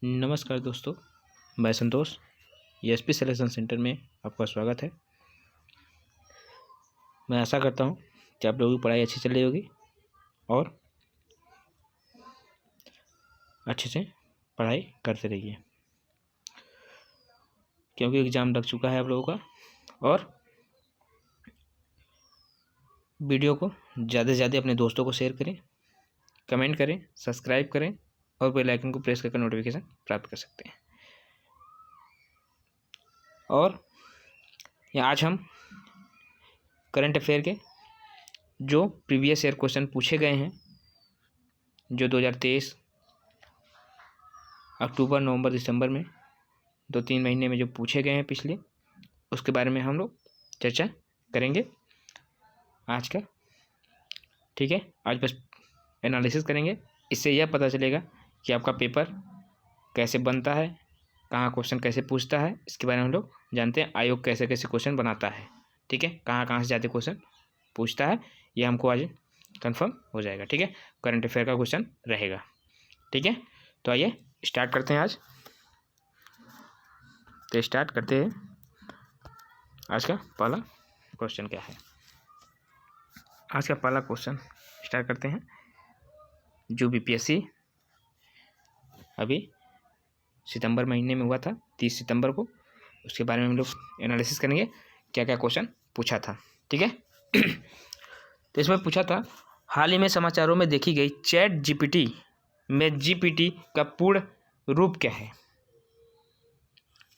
नमस्कार दोस्तों, मैं संतोष। एसपी सिलेक्शन सेंटर में आपका स्वागत है। मैं आशा करता हूँ कि आप लोगों की पढ़ाई अच्छी चल रही होगी और अच्छे से पढ़ाई करते रहिए, क्योंकि एग्ज़ाम लग चुका है आप लोगों का। और वीडियो को ज़्यादा से ज़्यादा अपने दोस्तों को शेयर करें, कमेंट करें, सब्सक्राइब करें और बेल आइकन को प्रेस करके नोटिफिकेशन प्राप्त कर सकते हैं। और आज हम करंट अफेयर के जो प्रीवियस ईयर क्वेश्चन पूछे गए हैं, जो 2023 अक्टूबर, नवंबर, दिसंबर में 2-3 महीने में जो पूछे गए हैं पिछले, उसके बारे में हम लोग चर्चा करेंगे आज का। ठीक है, आज बस एनालिसिस करेंगे। इससे यह पता चलेगा कि आपका पेपर कैसे बनता है, कहाँ क्वेश्चन कैसे पूछता है, इसके बारे में हम लोग जानते हैं। आयोग कैसे कैसे क्वेश्चन बनाता है, ठीक है, कहाँ कहाँ से ज़्यादा क्वेश्चन पूछता है, ये हमको आज कंफर्म हो जाएगा। ठीक है, करंट अफेयर का क्वेश्चन रहेगा। ठीक है, तो आइए स्टार्ट करते हैं आज। तो स्टार्ट करते हैं। आज का पहला क्वेश्चन क्या है? आज का पहला क्वेश्चन स्टार्ट करते हैं। जो बीपीएससी अभी सितंबर महीने में हुआ था, 30 सितंबर को, उसके बारे में हम लोग एनालिसिस करेंगे क्या क्या क्वेश्चन पूछा था। ठीक है तो इसमें पूछा था, हाल ही में समाचारों में देखी गई चैट जीपीटी में जीपीटी का पूर्ण रूप क्या है?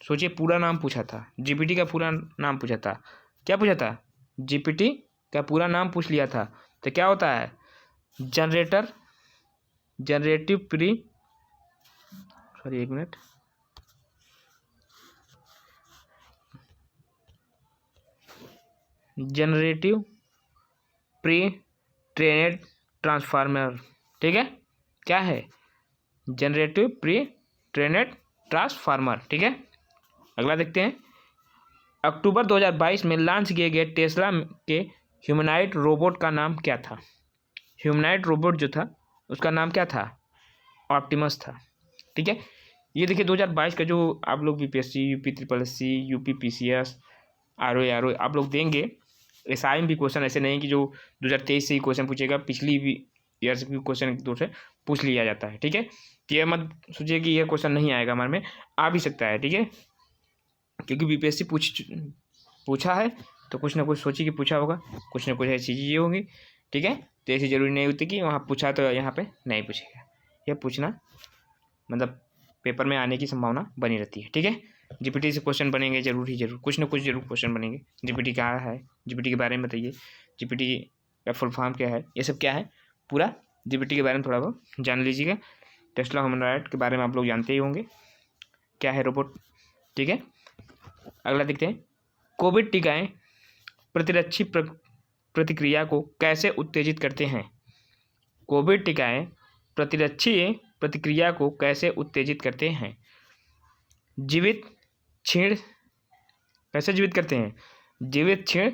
सोचिए, पूरा नाम पूछा था, जीपीटी का पूरा नाम पूछा था। क्या पूछा था? जीपीटी का पूरा नाम पूछ लिया था। तो क्या होता है? Generative pre trained transformer. ठीक है, क्या है? Generative pre trained transformer. ठीक है, अगला देखते हैं। अक्टूबर 2022 में लॉन्च किए गए टेस्ला के ह्यूमनॉइड रोबोट का नाम क्या था? ह्यूमनॉइड रोबोट जो था उसका नाम क्या था? ऑप्टिमस था। ठीक है, ये देखिए 2022 का जो आप लोग BPSC, UP triple SC, UP PCS, RO आप लोग देंगे, एसआई में भी क्वेश्चन ऐसे नहीं कि जो 2023 से ही क्वेश्चन पूछेगा, पिछली भी ईयर से भी क्वेश्चन एक दो से पूछ लिया जाता है। ठीक है, तो ये मत सोचिए कि यह क्वेश्चन नहीं आएगा हमारे में, आ भी सकता है। ठीक है, क्योंकि बीपीएससी पूछा है तो कुछ ना कुछ सोचिए कि पूछा होगा, कुछ ना कुछ ऐसी चीज़ें होंगी। ठीक है, तो ऐसी ज़रूरी नहीं होती कि वहाँ पूछा तो यहाँ पे नहीं पूछेगा। यह पूछना मतलब पेपर में आने की संभावना बनी रहती है। ठीक है, जीपीटी से क्वेश्चन बनेंगे जरूर कुछ ना कुछ जरूर क्वेश्चन बनेंगे। जीपीटी क्या है, जीपीटी के बारे में बताइए, जीपीटी का फुल फॉर्म क्या है, ये सब क्या है, पूरा जीपीटी के बारे में थोड़ा बहुत जान लीजिएगा। टेस्ला ह्यूमनॉइड के बारे में आप लोग जानते ही होंगे, क्या है रोबोट। ठीक है, अगला देखते हैं। कोविड टीकाएं प्रतिरक्षी प्रतिक्रिया को कैसे उत्तेजित करते हैं? कोविड टीकाएं प्रतिरक्षी प्रतिक्रिया को कैसे उत्तेजित करते हैं? जीवित क्षीण कैसे जीवित करते हैं? जीवित क्षीण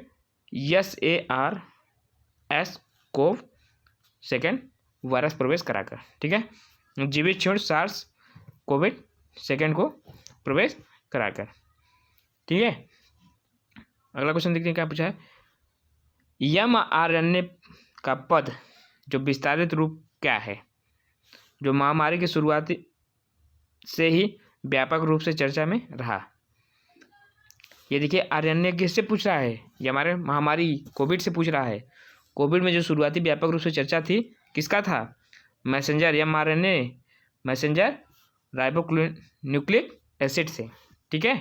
SARS कोव सेकेंड वायरस प्रवेश कराकर। ठीक है, जीवित क्षीण सार्स कोविड सेकेंड को प्रवेश कराकर। ठीक है, अगला क्वेश्चन देखते हैं क्या पूछा है। mRNA का पद जो विस्तारित रूप क्या है, जो महामारी की शुरुआती से ही व्यापक रूप से चर्चा में रहा? ये देखिए, आरएनए किससे पूछ रहा है? ये हमारे महामारी कोविड से पूछ रहा है। कोविड में जो शुरुआती व्यापक रूप से चर्चा थी, किसका था? Messenger mRNA, messenger ribonucleic acid से। ठीक है,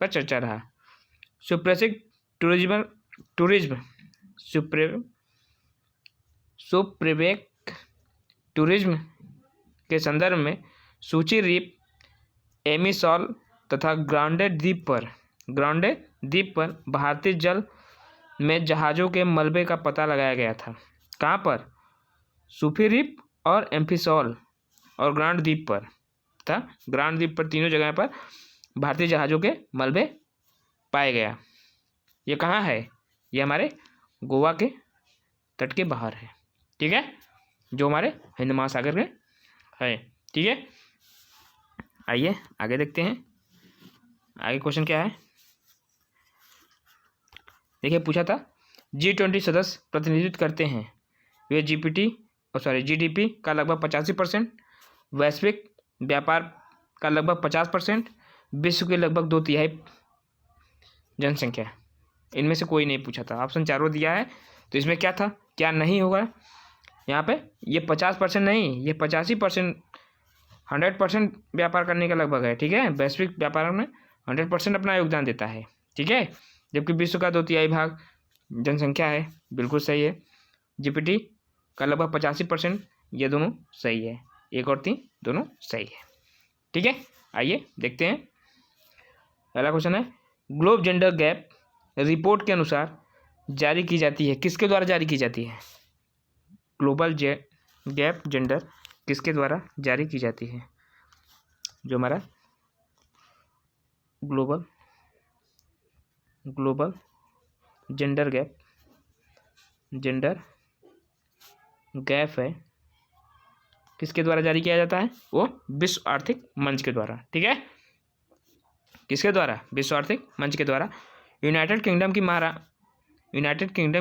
पर चर्चा रहा। सुप्रेसिक सुप्रेवेक टूरिज्म के संदर्भ में सूची रिप, एमिसॉल तथा ग्रांडेड द्वीप पर भारतीय जल में जहाज़ों के मलबे का पता लगाया गया था। कहाँ पर? सूफी रिप और एम्फिसॉल और ग्रांड द्वीप पर था। ग्रांड द्वीप पर, तीनों जगह पर भारतीय जहाज़ों के मलबे पाए गया। ये कहाँ है? ये हमारे गोवा के तट के बाहर है। ठीक है, जो हमारे हिंद महासागर में है। ठीक है, आइए आगे देखते हैं, आगे क्वेश्चन क्या है। देखिए पूछा था G20 सदस्य प्रतिनिधित्व करते हैं, वे GDP का लगभग 85%, वैश्विक व्यापार का लगभग 50%, विश्व के लगभग 2/3 जनसंख्या। इनमें से कोई नहीं पूछा था, ऑप्शन चारों दिया है। तो इसमें क्या था, क्या नहीं होगा यहाँ पे, ये 50% नहीं, ये 85%, 100% व्यापार करने का लगभग है, ठीक है। वैश्विक व्यापार में 100% अपना योगदान देता है, ठीक है। जबकि विश्व का 2/3 भाग जनसंख्या है, बिल्कुल सही है। जीडीपी का लगभग 85%, ये दोनों सही है, 1 और 3 दोनों सही है, ठीक है। आइए देखते हैं, पहला क्वेश्चन है ग्लोब जेंडर गैप रिपोर्ट के अनुसार जारी की जाती है, किसके द्वारा जारी की जाती है। ग्लोबल गैप जेंडर किसके द्वारा जारी की जाती है, जो हमारा ग्लोबल जेंडर गैप है, किसके द्वारा जारी किया जाता है, वो विश्व आर्थिक मंच के द्वारा, ठीक है। किसके द्वारा, विश्व आर्थिक मंच के द्वारा। यूनाइटेड किंगडम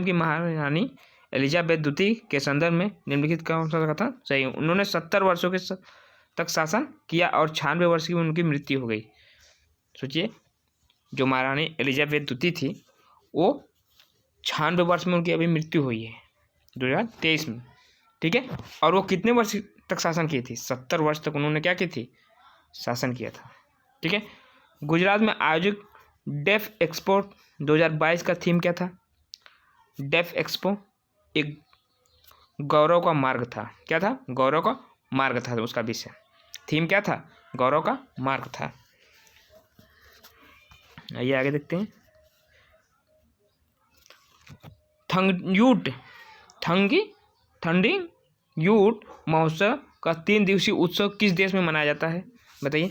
की महारानी एलिजाबेथ द्वितीय के संदर्भ में निम्नलिखित कौन सा था सही। उन्होंने 70 वर्षों के तक शासन किया और 96 वर्ष की उनकी मृत्यु हो गई। सोचिए, जो महारानी एलिजाबेथ द्वितीय थी वो 96 वर्ष में उनकी अभी मृत्यु हुई है 2023 में, ठीक है। और वो कितने वर्ष तक शासन की थी, 70 वर्ष तक उन्होंने क्या की थी, शासन किया था, ठीक है। गुजरात में आयोजित डेफ एक्सपो 2022 का थीम क्या था। डेफ एक्सपो एक गौरव का मार्ग था, क्या था, गौरव का मार्ग था, उसका विषय थीम क्या था, गौरव का मार्ग था। आइए आगे देखते हैं, थंडी यूट महोत्सव का 3 दिवसीय उत्सव किस देश में मनाया जाता है, बताइए।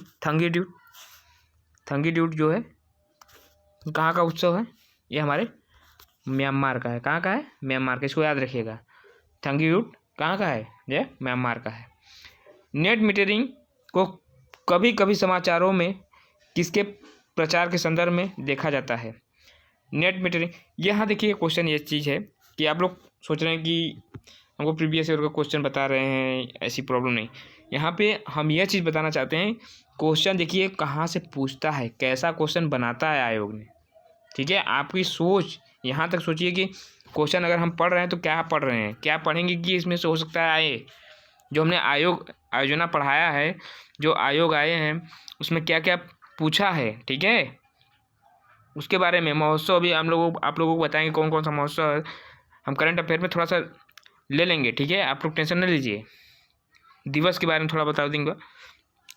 थंगी ड्यूट जो है कहाँ का उत्सव है, ये हमारे म्यांमार का है। कहाँ का है, म्यांमार का, इसको याद रखिएगा। थंगी ड्यूट कहाँ का है, ये म्यांमार का है। नेट मीटरिंग को कभी कभी समाचारों में किसके प्रचार के संदर्भ में देखा जाता है। नेट मीटरिंग, यहाँ देखिए क्वेश्चन ये चीज़ है कि आप लोग सोच रहे हैं कि हमको प्रीवियस ईयर का क्वेश्चन बता रहे हैं, ऐसी प्रॉब्लम नहीं। यहाँ पे हम यह चीज़ बताना चाहते हैं, क्वेश्चन देखिए कहाँ से पूछता है, कैसा क्वेश्चन बनाता है आयोग ने, ठीक है। आपकी सोच यहाँ तक सोचिए कि क्वेश्चन अगर हम पढ़ रहे हैं तो क्या पढ़ रहे हैं, क्या पढ़ेंगे कि इसमें से हो सकता है आए। जो हमने आयोजना पढ़ाया है, जो आयोग आए हैं उसमें क्या क्या पूछा है, ठीक है, उसके बारे में। महोत्सव भी आप लोगों को बताएंगे कौन कौन सा महोत्सव है, हम करंट अफेयर में थोड़ा सा ले लेंगे, ठीक है। आप लोग टेंशन न लीजिए, दिवस के बारे में थोड़ा बता दूंगा,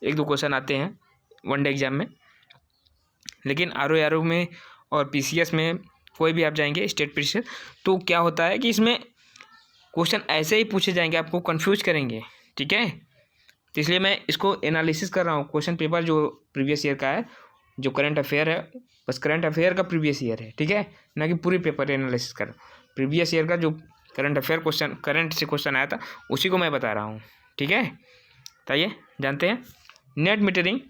1-2 क्वेश्चन आते हैं वनडे एग्जाम में। लेकिन आर में और PCS में कोई भी आप जाएंगे स्टेट परीक्षा, तो क्या होता है कि इसमें क्वेश्चन ऐसे ही पूछे जाएंगे, आपको कंफ्यूज करेंगे, ठीक है। तो इसलिए मैं इसको एनालिसिस कर रहा हूँ, क्वेश्चन पेपर जो प्रीवियस ईयर का है, जो करंट अफेयर है, बस करंट अफेयर का प्रीवियस ईयर है, ठीक है, ना कि पूरी पेपर एनालिसिस कर। प्रीवियस ईयर का जो करंट अफेयर क्वेश्चन, करंट से क्वेश्चन आया था, उसी को मैं बता रहा हूँ, ठीक है। तो आइए जानते हैं, नेट मीटरिंग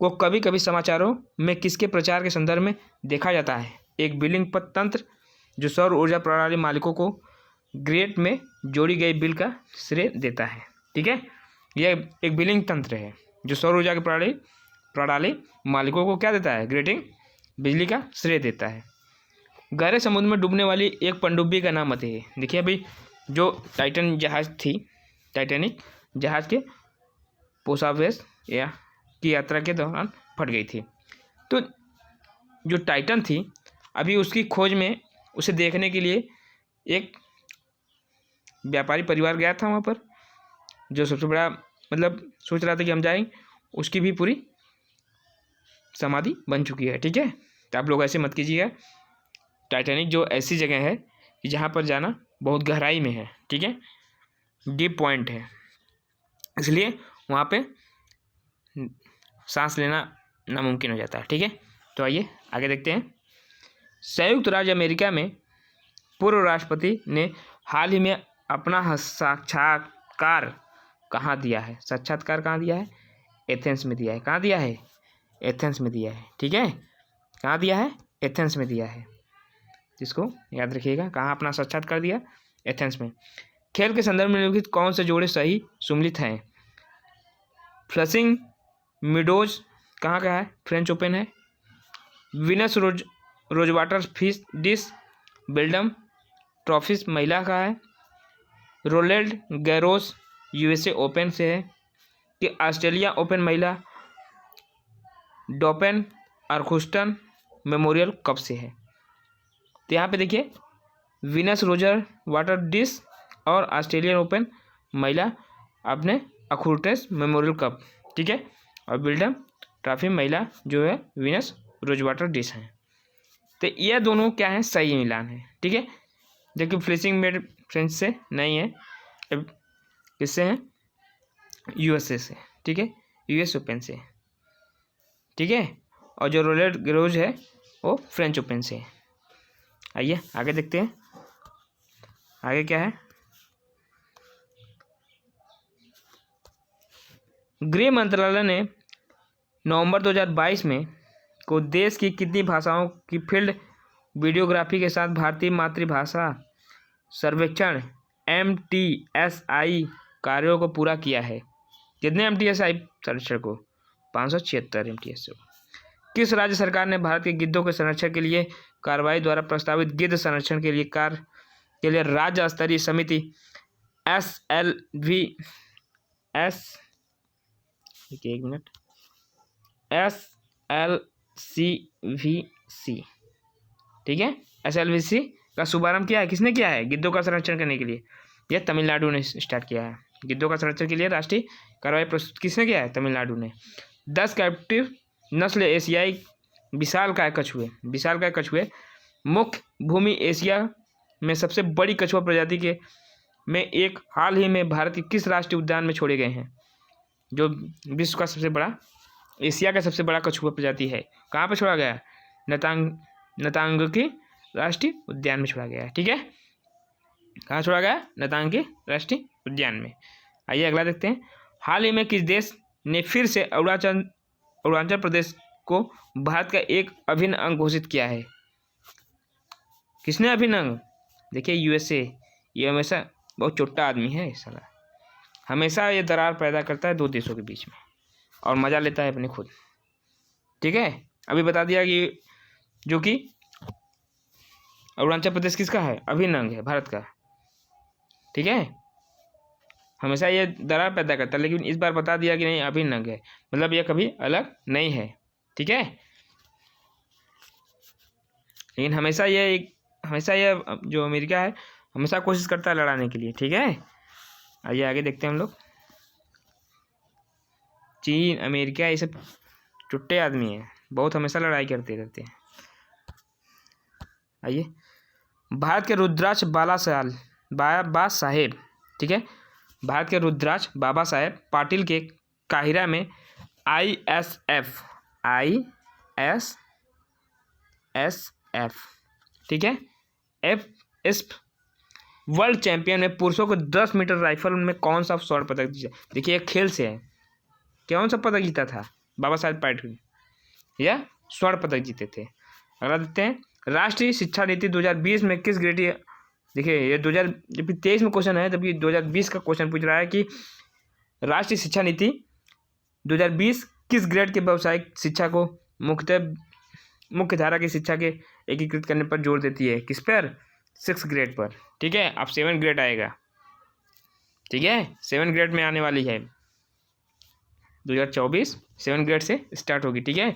को कभी कभी समाचारों में किसके प्रचार के संदर्भ में देखा जाता है। एक बिलिंग तंत्र जो सौर ऊर्जा प्रणाली मालिकों को ग्रेड में जोड़ी गई बिल का श्रेय देता है, ठीक है। यह एक बिलिंग तंत्र है जो सौर ऊर्जा की प्रणाली मालिकों को क्या देता है, ग्रेडिंग बिजली का श्रेय देता है। गहरे समुद्र में डूबने वाली एक पनडुब्बी का नाम बताइए। देखिए अभी जो टाइटन जहाज थी, टाइटैनिक जहाज के पोसावेस की यात्रा के दौरान फट गई थी। तो जो टाइटन थी, अभी उसकी खोज में उसे देखने के लिए एक व्यापारी परिवार गया था वहाँ पर, जो सबसे बड़ा मतलब सोच रहा था कि हम जाएं, उसकी भी पूरी समाधि बन चुकी है, ठीक है। तो आप लोग ऐसे मत कीजिएगा, टाइटैनिक जो ऐसी जगह है कि जहाँ पर जाना बहुत गहराई में है, ठीक है, डीप पॉइंट है, इसलिए वहाँ पे सांस लेना नामुमकिन हो जाता है, ठीक है। तो आइए आगे देखते हैं, संयुक्त राज्य अमेरिका में पूर्व राष्ट्रपति ने हाल ही में अपना साक्षात्कार कहाँ दिया है, साक्षात्कार कहाँ दिया है, एथेंस में दिया है। कहाँ दिया है? एथेंस में दिया है। ठीक है, कहाँ दिया है? एथेंस में दिया है। इसको याद रखिएगा, कहाँ अपना साक्षात्कार दिया? एथेंस में। खेल के संदर्भ में निम्नलिखित कौन से जोड़े सही सुमेलित हैं? फ्लशिंग मीडोज कहाँ का है? फ्रेंच ओपन है। विनस रोजवाटर फिश डिश बेल्डम ट्रॉफिस महिला का है। रोलेंड गैरोस यूएसए ओपन से है कि ऑस्ट्रेलिया ओपन महिला डोपेन आर्कुस्टन मेमोरियल कप से है? तो यहाँ पे देखिए विनस रोजर वाटर डिश और ऑस्ट्रेलियन ओपन महिला अपने अखुर्टेस मेमोरियल कप, ठीक है, और बिल्डम ट्रॉफी महिला जो है विनस रोजवाटर डिश है। तो ये दोनों क्या है? सही मिलान है। ठीक है, जबकि फ्लिशिंग मेड फ्रेंच से नहीं है, किससे है? यूएसए से। ठीक है, यूएस ओपन से। ठीक है, और जो रोलेट ग्रोज है वो फ्रेंच ओपन से। आइए आगे देखते हैं, आगे क्या है। गृह मंत्रालय ने नवंबर 2022 में को देश की कितनी भाषाओं की फील्ड वीडियोग्राफी के साथ भारतीय मातृभाषा सर्वेक्षण MTSI कार्यों को पूरा किया है? कितने MTSI सर्वेक्षण को? 576 MTSI। किस राज्य सरकार ने भारत के गिद्धों के संरक्षण के लिए कार्रवाई द्वारा प्रस्तावित गिद्ध संरक्षण के लिए राज्य स्तरीय समिति SLVC, ठीक है, SLVC का शुभारंभ किया है? किसने किया है गिद्धों का संरक्षण करने के लिए? यह तमिलनाडु ने स्टार्ट किया है। गिद्धों का संरक्षण के लिए राष्ट्रीय कार्रवाई प्रस्तुत किसने किया है? तमिलनाडु ने। 10 कैप्टिव नस्ल एशियाई विशालकाय कछुए मुख्य भूमि एशिया में सबसे बड़ी कछुआ प्रजाति के में एक हाल ही में भारत के किस राष्ट्रीय उद्यान में छोड़े गए हैं? जो विश्व का सबसे बड़ा, एशिया का सबसे बड़ा कछुआ प्रजाति है, कहाँ पे छोड़ा गया? नतांगकी राष्ट्रीय उद्यान में छोड़ा गया है। ठीक है, कहाँ छोड़ा गया? नतांगकी राष्ट्रीय उद्यान में। आइए अगला देखते हैं। हाल ही में किस देश ने फिर से अरुणाचल प्रदेश को भारत का एक अभिन्न अंग घोषित किया है? किसने अभिन्न अंग? देखिए यूएसए। ये हमेशा बहुत छोटा आदमी है साला, हमेशा ये दरार पैदा करता है दो देशों के बीच में और मजा लेता है अपने खुद। ठीक है, अभी बता दिया कि जो कि अरुणाचल प्रदेश किसका है? अभिन्न अंग है भारत का। ठीक है, हमेशा ये दरार पैदा करता है, लेकिन इस बार बता दिया कि नहीं अभिन्न अंग है, मतलब ये कभी अलग नहीं है। ठीक है, लेकिन हमेशा ये जो अमेरिका है हमेशा कोशिश करता है लड़ाने के लिए। ठीक है, आइए आगे देखते हैं हम लोग। चीन, अमेरिका, ये सब चुट्टे आदमी हैं, बहुत हमेशा लड़ाई करते रहते हैं। आइए, भारत के रुद्राक्ष बाबा साहेब, ठीक है, भारत के रुद्राक्ष बाबा साहेब पाटिल के काहिरा में ISF, ठीक है, इस वर्ल्ड चैंपियन में पुरुषों को 10 मीटर राइफल में कौन सा स्वर्ण पदक जीता? देखिए एक खेल से है, कौन सा पदक जीता था? बाबा साहेब पाटिल, या स्वर्ण पदक जीते थे। अगला देखते हैं, राष्ट्रीय शिक्षा नीति 2020 में किस ग्रेड? देखिए ये 2023 में क्वेश्चन है, जबकि 2020 का क्वेश्चन पूछ रहा है कि राष्ट्रीय शिक्षा नीति 2020 किस ग्रेड के व्यावसायिक शिक्षा को मुख्य धारा की शिक्षा के एकीकृत करने पर जोर देती है? किस पर? 6 ग्रेड पर। ठीक है, अब 7 ग्रेड आएगा। ठीक है, 7 ग्रेड में आने वाली है 2024, 7 ग्रेड से स्टार्ट होगी। ठीक है,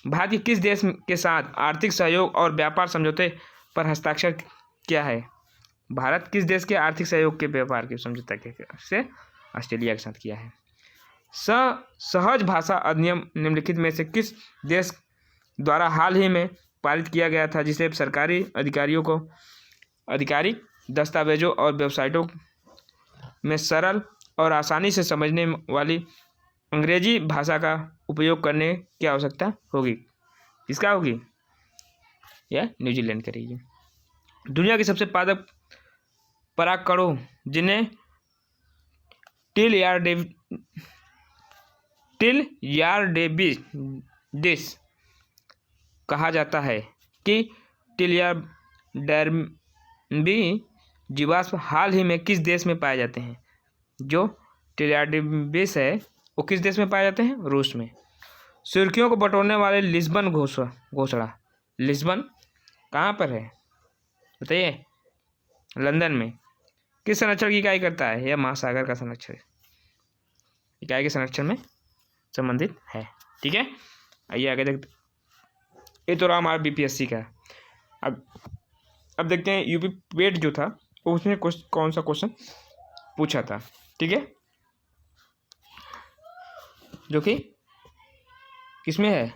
भारत के किस देश के साथ आर्थिक सहयोग और व्यापार समझौते पर हस्ताक्षर किया है? भारत किस देश के आर्थिक सहयोग के व्यापार के समझौते के से ऑस्ट्रेलिया के साथ किया है? सहज भाषा अधिनियम निम्नलिखित में से किस देश द्वारा हाल ही में पारित किया गया था, जिसे सरकारी अधिकारियों को आधिकारिक दस्तावेजों और वेबसाइटों में सरल और आसानी से समझने वाली अंग्रेजी भाषा का उपयोग करने की आवश्यकता होगी? किसका होगी? यह न्यूजीलैंड करेगी। दुनिया के सबसे पादप परागकणों जिन्हें टिल या टिलयार्डेबिडिस कहा जाता है कि टिलयार्डेबी जीवाश्म हाल ही में किस देश में पाए जाते हैं? जो टिलयार्डेबिडिस है वो किस देश में पाए जाते हैं? रूस में। सुर्खियों को बटोरने वाले लिस्बन घोषणा लिस्बन कहाँ पर है बताइए? लंदन में। किस संरक्षण की इकाई करता है? यह महासागर का संरक्षण इकाई के संरक्षण में संबंधित है। ठीक है, आइए आगे देखते। ये तो रहा हमारा बीपीएससी का। अब देखते हैं यूपी पेट जो था उसमें कौन सा क्वेश्चन पूछा था। ठीक है, जो कि किसमें है?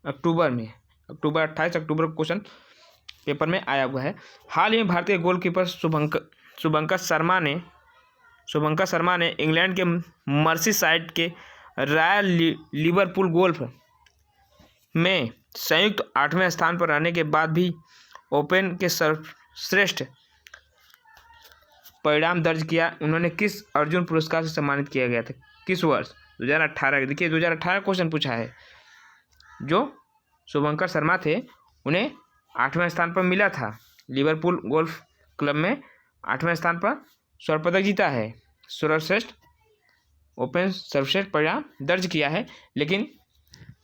अक्टूबर में, अक्टूबर 28 अक्टूबर को क्वेश्चन पेपर में आया हुआ है। हाल ही में भारतीय गोलकीपर शुभंकर शर्मा ने इंग्लैंड के मर्सीसाइड के रॉयल लिवरपूल गोल्फ में संयुक्त 8वें स्थान पर रहने के बाद भी ओपन के सर्वश्रेष्ठ परिणाम दर्ज किया। उन्होंने किस अर्जुन पुरस्कार से सम्मानित किया गया था? किस वर्ष? 2018। देखिए 2018 क्वेश्चन पूछा है। जो शुभंकर शर्मा थे उन्हें 8वें स्थान पर मिला था। लिवरपूल गोल्फ क्लब में 8वें स्थान पर स्वर्ण पदक जीता है। सर्वश्रेष्ठ ओपन सर्वश्रेष्ठ परिणाम दर्ज किया है, लेकिन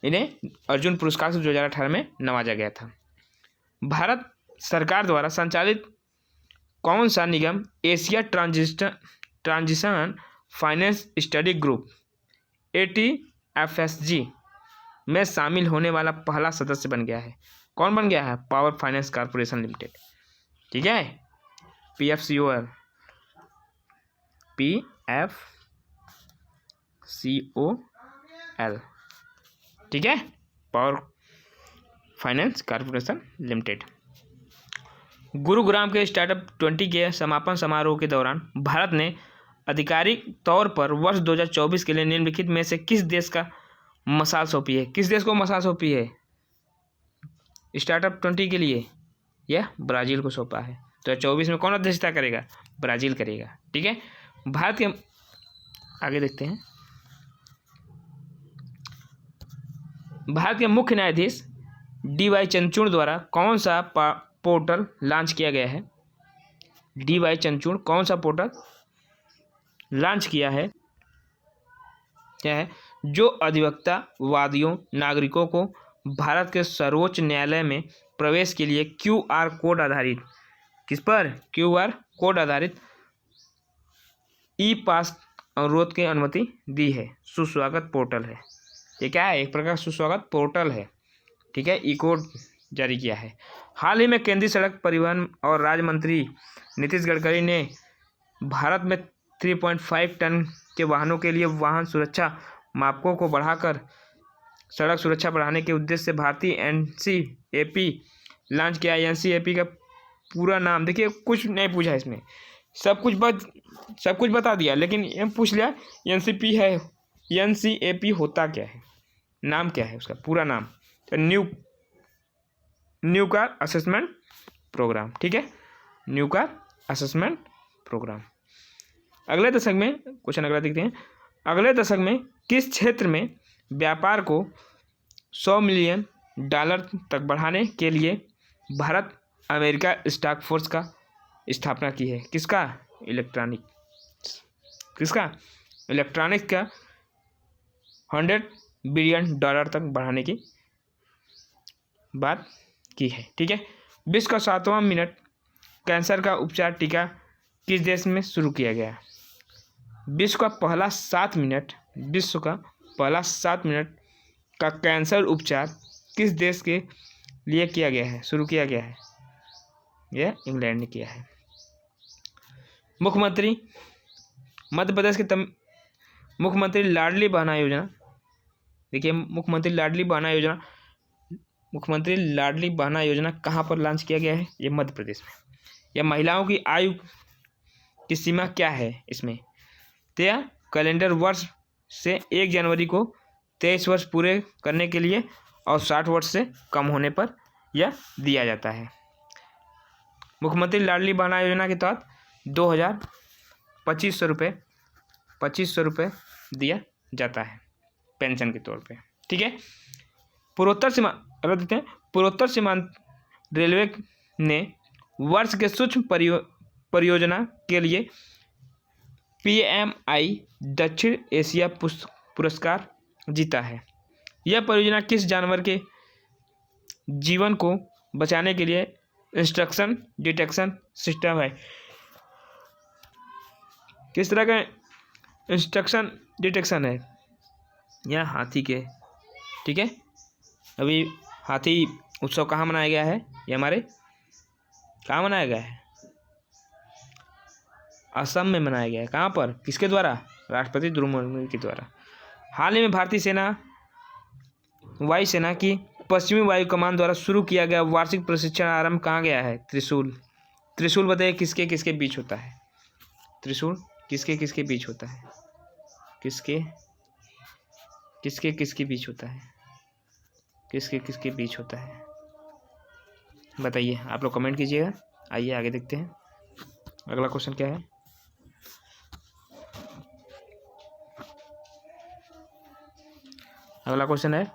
इन्हें अर्जुन पुरस्कार से 2018 में नवाजा गया था। भारत सरकार द्वारा संचालित कौन सा निगम Asia transition finance study group ATFSG में शामिल होने वाला पहला सदस्य बन गया है? कौन बन गया है? Power finance corporation limited. ठीक है, PFCOL ठीक है, power finance corporation limited. Gurugram के स्टार्टअप 20 के समापन समारोह के दौरान भारत ने आधिकारिक तौर पर वर्ष 2024 के लिए निम्नलिखित में से किस देश का मसाल सौंपी है? किस देश को मसाल सौंपी है स्टार्टअप 20 के लिए? यह ब्राज़ील को सौंपा है। तो 24 में कौन अध्यक्षता करेगा? ब्राज़ील करेगा। ठीक है, भारत के आगे देखते हैं। भारत के मुख्य न्यायाधीश DY चंद्रचूड़ द्वारा कौन सा पोर्टल लॉन्च किया गया है? DY चंद्रचूड़ कौन सा पोर्टल लॉन्च किया है? क्या है? जो अधिवक्ता वादियों नागरिकों को भारत के सर्वोच्च न्यायालय में प्रवेश के लिए QR कोड आधारित, किस पर? QR कोड आधारित ई-पास अनुरोध की अनुमति दी है। सुस्वागत पोर्टल है ये। क्या है? एक प्रकार का सुस्वागत पोर्टल है। ठीक है, ई कोड जारी किया है। हाल ही में केंद्रीय सड़क परिवहन और राज्य मंत्री नीतीश गडकरी ने भारत में 3.5 टन के वाहनों के लिए वाहन सुरक्षा मापकों को बढ़ाकर सड़क सुरक्षा बढ़ाने के उद्देश्य से भारतीय NCAP लॉन्च किया। NCAP का पूरा नाम देखिए, कुछ नहीं पूछा इसमें, सब कुछ बता दिया, लेकिन ये पूछ लिया NCP है। NCAP होता क्या है? नाम क्या है उसका पूरा नाम? तो न्यू कार असेसमेंट प्रोग्राम। ठीक है, न्यू कार असेसमेंट प्रोग्राम। अगले दशक में क्वेश्चन अगला देखते हैं। अगले दशक में किस क्षेत्र में व्यापार को $100 मिलियन तक बढ़ाने के लिए भारत अमेरिका स्टॉक फोर्स का स्थापना की है? किसका? इलेक्ट्रॉनिक्स का $100 बिलियन तक बढ़ाने की बात की है। ठीक है, विश्व का 7वां मिनट कैंसर का उपचार टीका किस देश में शुरू किया गया? विश्व का पहला 7 मिनट का कैंसर उपचार किस देश के लिए किया गया है, शुरू किया गया है? यह इंग्लैंड ने किया है। मुख्यमंत्री मध्य प्रदेश के मुख्यमंत्री लाडली बहना योजना। देखिए, मुख्यमंत्री लाडली बहना योजना कहाँ पर लॉन्च किया गया है? ये मध्य प्रदेश में। यह महिलाओं की आयु की सीमा क्या है इसमें? तो यह कैलेंडर वर्ष से 1 जनवरी को 23 वर्ष पूरे करने के लिए और 60 वर्ष से कम होने पर यह दिया जाता है। मुख्यमंत्री लाडली बहना योजना के तहत 2500 रुपये दिया जाता है। पेंशन के तौर पे। ठीक है, पूर्वोत्तर सीमांत, अगर देखते हैं पूर्वोत्तर सीमांत रेलवे ने वर्ष के सूक्ष्म परियोजना के लिए PMI दक्षिण एशिया पुरस्कार जीता है। यह परियोजना किस जानवर के जीवन को बचाने के लिए इंस्ट्रक्शन डिटेक्शन सिस्टम है? किस तरह का इंस्ट्रक्शन डिटेक्शन है? यह हाथी के। ठीक है, अभी हाथी उत्सव कहाँ मनाया गया है? ये हमारे कहाँ मनाया गया है? असम में मनाया गया है। कहाँ पर? किसके द्वारा? राष्ट्रपति द्रौपदी मुर्मू के द्वारा। हाल ही में भारतीय सेना वायुसेना की पश्चिमी वायु कमान द्वारा शुरू किया गया वार्षिक प्रशिक्षण आरंभ कहाँ गया है? त्रिशूल। त्रिशूल बताइए किसके किसके बीच होता है? त्रिशूल किसके किसके बीच होता है? किसके किसके किसके बीच होता है? किसके किसके बीच होता है बताइए, आप लोग कमेंट कीजिएगा। आइए आगे देखते हैं, अगला क्वेश्चन क्या है। अगला क्वेश्चन है,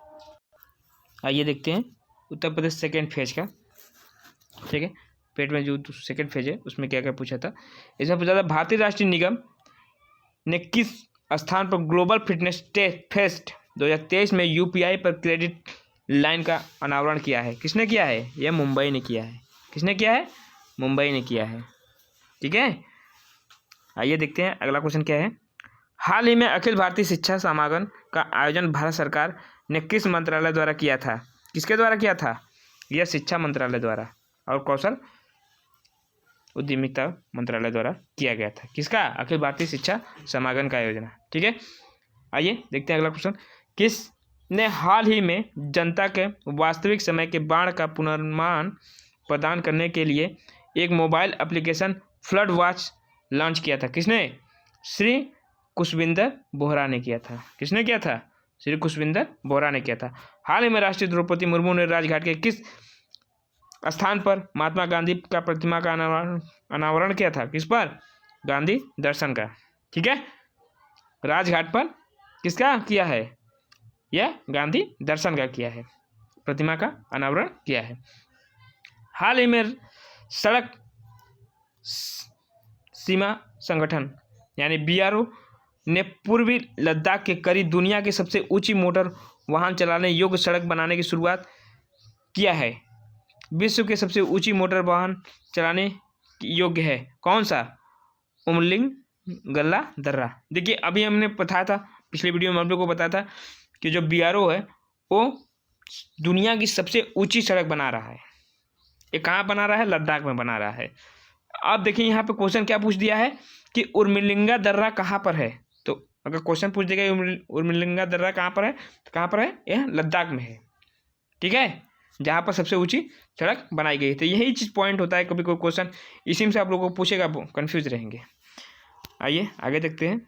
आइए देखते हैं उत्तर प्रदेश सेकेंड फेज का। ठीक है, पेट में जो सेकेंड फेज है उसमें क्या क्या पूछा था। इसमें पूछा था भारतीय राष्ट्रीय निगम ने किस स्थान पर ग्लोबल फिटनेस फेस्ट 2023 में UPI पर क्रेडिट लाइन का अनावरण किया है? किसने किया है? यह मुंबई ने किया है। किसने किया है? मुंबई ने किया है। ठीक है, आइए देखते हैं अगला क्वेश्चन क्या है। हाल ही में अखिल भारतीय शिक्षा समागम का आयोजन भारत सरकार ने किस मंत्रालय द्वारा किया था? किसके द्वारा किया था? यह शिक्षा मंत्रालय द्वारा और कौशल उद्यमिता मंत्रालय द्वारा किया गया था। किसका? अखिल भारतीय शिक्षा समागम का आयोजन। ठीक है, आइए देखते हैं अगला क्वेश्चन। किसने हाल ही में जनता के वास्तविक समय के बाढ़ का पुनर्मान प्रदान करने के लिए एक mobile application flood watch launch किया था? किसने? श्री खुशविंदर बोहरा ने किया था। किसने किया था? श्री खुशविंदर बोहरा ने किया था। हाल ही में राष्ट्रपति द्रौपदी मुर्मू ने राजघाट के किस स्थान पर महात्मा गांधी का प्रतिमा का अनावरण किया था? किस पर? गांधी दर्शन का। ठीक है, राजघाट पर किसका किया है? यह गांधी दर्शन का किया है, प्रतिमा का अनावरण किया है। हाल ही में सड़क सीमा संगठन यानी BRO ने पूर्वी लद्दाख के करीब दुनिया की सबसे ऊंची मोटर वाहन चलाने योग्य सड़क बनाने की शुरुआत किया है। विश्व के सबसे ऊंची मोटर वाहन चलाने योग्य है कौन सा? उमलिंगला दर्रा। देखिए अभी हमने बताया था, पिछले वीडियो में हम लोग को बताया था कि जो BRO है वो दुनिया की सबसे ऊंची सड़क बना रहा है। ये कहाँ बना रहा है? लद्दाख में बना रहा है। अब देखिए यहाँ पे क्वेश्चन क्या पूछ दिया है कि उर्मिलिंगा दर्रा कहाँ पर है। तो अगर क्वेश्चन पूछ देगा उर्मिलिंगा दर्रा कहाँ पर है, तो कहाँ पर है? यह लद्दाख में है। ठीक है, जहाँ पर सबसे ऊंची सड़क बनाई गई। तो यही चीज़ पॉइंट होता है, कभी कोई क्वेश्चन इसी में से आप लोगों को पूछेगा, कंफ्यूज रहेंगे। आइए आगे देखते हैं।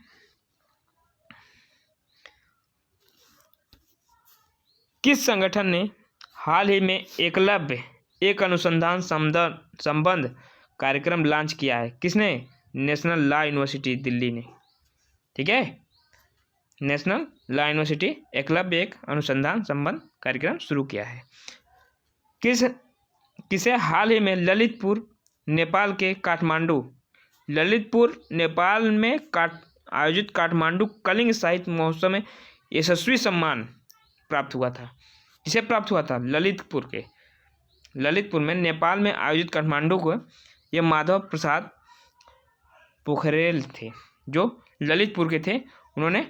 किस संगठन ने हाल ही में एकलव्य एक अनुसंधान संबंध कार्यक्रम लॉन्च किया है? किसने? नेशनल लॉ यूनिवर्सिटी दिल्ली ने। ठीक है, नेशनल लॉ यूनिवर्सिटी एकलव्य एक अनुसंधान संबंध कार्यक्रम शुरू किया है। किसे हाल ही में ललितपुर नेपाल के ललितपुर नेपाल में आयोजित काठमांडू कलिंग साहित्य महोत्सव में यशस्वी सम्मान प्राप्त हुआ था? किसे प्राप्त हुआ था? ललितपुर में नेपाल में आयोजित काठमांडू को ये माधव प्रसाद पोखरेल थे, जो ललितपुर के थे। उन्होंने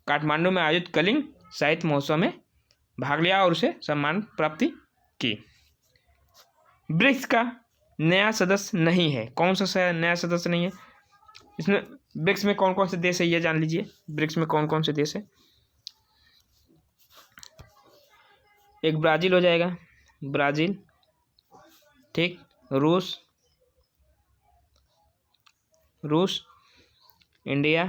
काठमांडू में आयोजित कलिंग साहित्य महोत्सव में भाग लिया और उसे सम्मान प्राप्ति की। ब्रिक्स का नया सदस्य नहीं है, कौन सा नया सदस्य नहीं है? इसमें ब्रिक्स में कौन कौन से देश है ये जान लीजिए। ब्रिक्स में कौन कौन से देश है? एक ब्राज़ील हो जाएगा, ब्राज़ील। ठीक, रूस, इंडिया,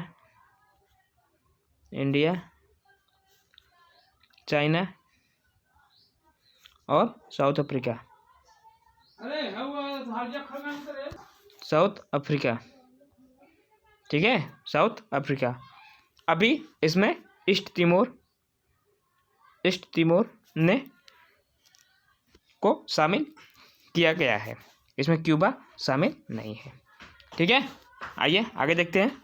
चाइना और साउथ अफ्रीका। ठीक है, साउथ अफ्रीका। अभी इसमें ईस्ट तिमोर ईस्ट तिमोर ने को शामिल किया गया है। इसमें क्यूबा शामिल नहीं है। ठीक है, आइए आगे देखते हैं।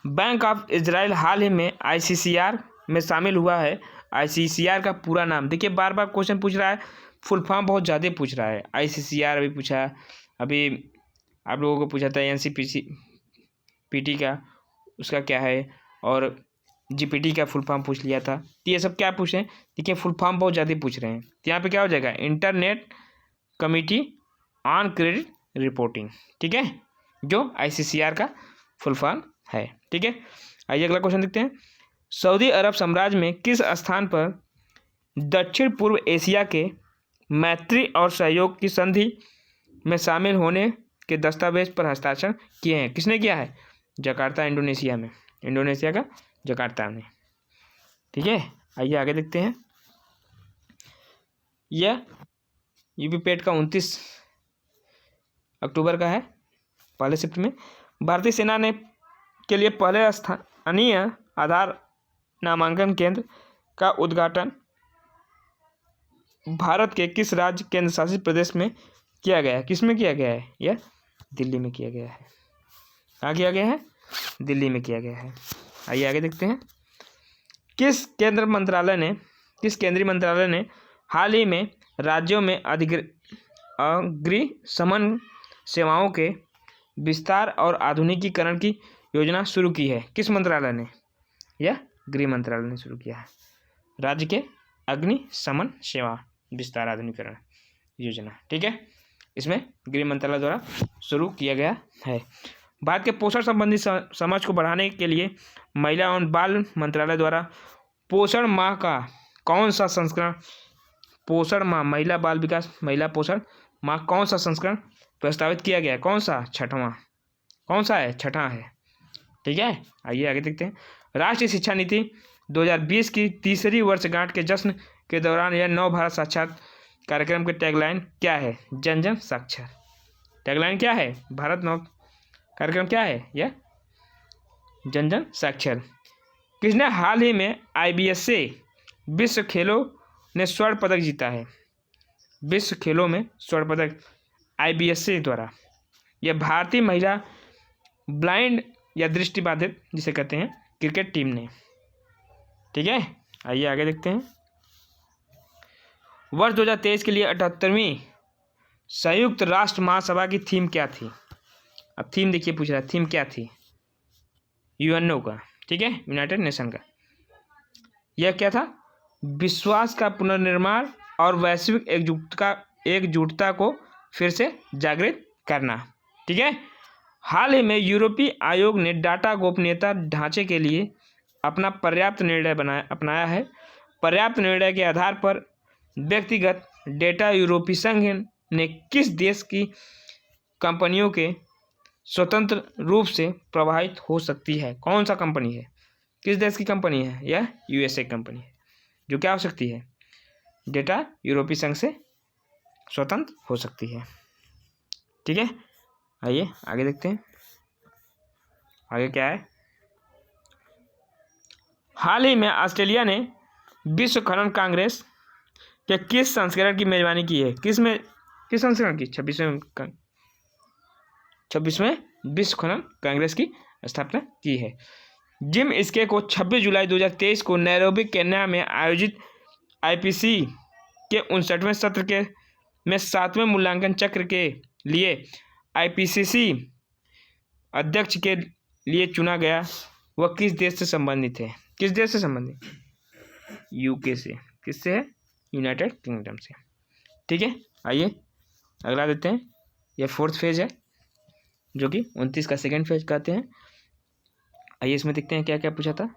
बैंक ऑफ इजराइल हाल ही में ICCR में शामिल हुआ है। ICCR का पूरा नाम देखिए, बार बार क्वेश्चन पूछ रहा है, फुल फॉर्म बहुत ज़्यादा पूछ रहा है। ICCR अभी पूछा, अभी आप लोगों को पूछा था NCPT का, उसका क्या है, और GPT का फुल फॉर्म पूछ लिया था। तो ये सब क्या पूछ रहे हैं, देखिए फुल फॉर्म बहुत ज़्यादा पूछ रहे हैं। तो यहाँ पे क्या हो जाएगा, internet committee on credit reporting. ठीक है, जो ICCR का फुल फॉर्म है। ठीक है, आइए अगला क्वेश्चन देखते हैं। सऊदी अरब साम्राज्य में किस स्थान पर दक्षिण पूर्व एशिया के मैत्री और सहयोग की संधि में शामिल होने के दस्तावेज पर हस्ताक्षर किए हैं? किसने किया है? जकार्ता, इंडोनेशिया में, इंडोनेशिया का जकार्ता में। ठीक है, आइए आगे देखते हैं। यह यूपीपेट का 29 अक्टूबर का है, पहले शिफ्ट में। भारतीय सेना ने के लिए पहले स्थानीय आधार नामांकन केंद्र का उद्घाटन भारत के किस राज्य केंद्र शासित प्रदेश में किया गया है? किस में किया गया है? यह दिल्ली में किया गया है। कहाँ किया गया है? दिल्ली में किया गया है। आइए आगे देखते हैं। किस केंद्रीय मंत्रालय ने हाल ही में राज्यों में अग्निशमन सेवाओं के विस्तार और आधुनिकीकरण की योजना शुरू की है? किस मंत्रालय ने? यह गृह मंत्रालय ने शुरू किया है। राज्य के अग्निशमन सेवा विस्तार आधुनिकीकरण योजना। ठीक है, इसमें गृह मंत्रालय द्वारा शुरू किया गया है। भारत के पोषण संबंधी समझ को बढ़ाने के लिए महिला और बाल मंत्रालय द्वारा पोषण माह का कौन सा संस्करण, पोषण माह, महिला बाल विकास महिला पोषण माह, कौन सा संस्करण प्रस्तावित किया गया? कौन सा? छठवां। कौन सा है? छठा है। ठीक है, आइए आगे देखते हैं। राष्ट्रीय शिक्षा नीति 2020 की तीसरी वर्षगांठ के जश्न के दौरान यह नव भारत साक्षर कार्यक्रम के टैगलाइन क्या है? जन जन साक्षर। टैगलाइन क्या है? भारत नव कार्यक्रम क्या है? यह जन जन साक्षर। किसने हाल ही में IBS से विश्व खेलों ने स्वर्ण पदक जीता है? विश्व खेलों में स्वर्ण पदक IBS से द्वारा। यह भारतीय महिला ब्लाइंड या दृष्टिबाधित जिसे कहते हैं क्रिकेट टीम ने। ठीक है, आइए आगे देखते हैं। वर्ष 2023 के लिए 78वीं संयुक्त राष्ट्र महासभा की थीम क्या थी? अब थीम देखिए, पूछ रहा है थीम क्या थी? UNO का। ठीक है, यूनाइटेड नेशन का। यह क्या था? विश्वास का पुनर्निर्माण और वैश्विक एकजुटता को फिर से जागृत करना। ठीक है, हाल ही में यूरोपीय आयोग ने डाटा गोपनीयता ढांचे के लिए अपना पर्याप्त निर्णय अपनाया है। पर्याप्त निर्णय के आधार पर व्यक्तिगत डेटा यूरोपीय संघ ने किस देश की कंपनियों के स्वतंत्र रूप से प्रभावित हो सकती है? कौन सा कंपनी है? किस देश की कंपनी है? यह USA कंपनी है, जो क्या हो सकती है? डेटा यूरोपीय संघ से स्वतंत्र हो सकती है। ठीक है, आइए आगे देखते हैं। आगे क्या है? हाल ही में ऑस्ट्रेलिया ने विश्व खनन कांग्रेस के किस संस्करण की मेजबानी की है? किस संस्करण की? 26वें विश्व खनन कांग्रेस की स्थापना की है। जिम इसके को 26 जुलाई 2023 को नैरोबी केन्या में आयोजित IPC के 59वें सत्र में 7वें मूल्यांकन चक्र के लिए IPCC अध्यक्ष के लिए चुना गया। वह किस देश से संबंधित है? किस देश से संबंधित? UK से। किससे है? यूनाइटेड किंगडम से। ठीक है, आइए अगला देखते हैं। यह 4th फेज है, जो कि 29 का 2nd फेज कहते हैं। आइए इसमें देखते हैं क्या क्या पूछा था।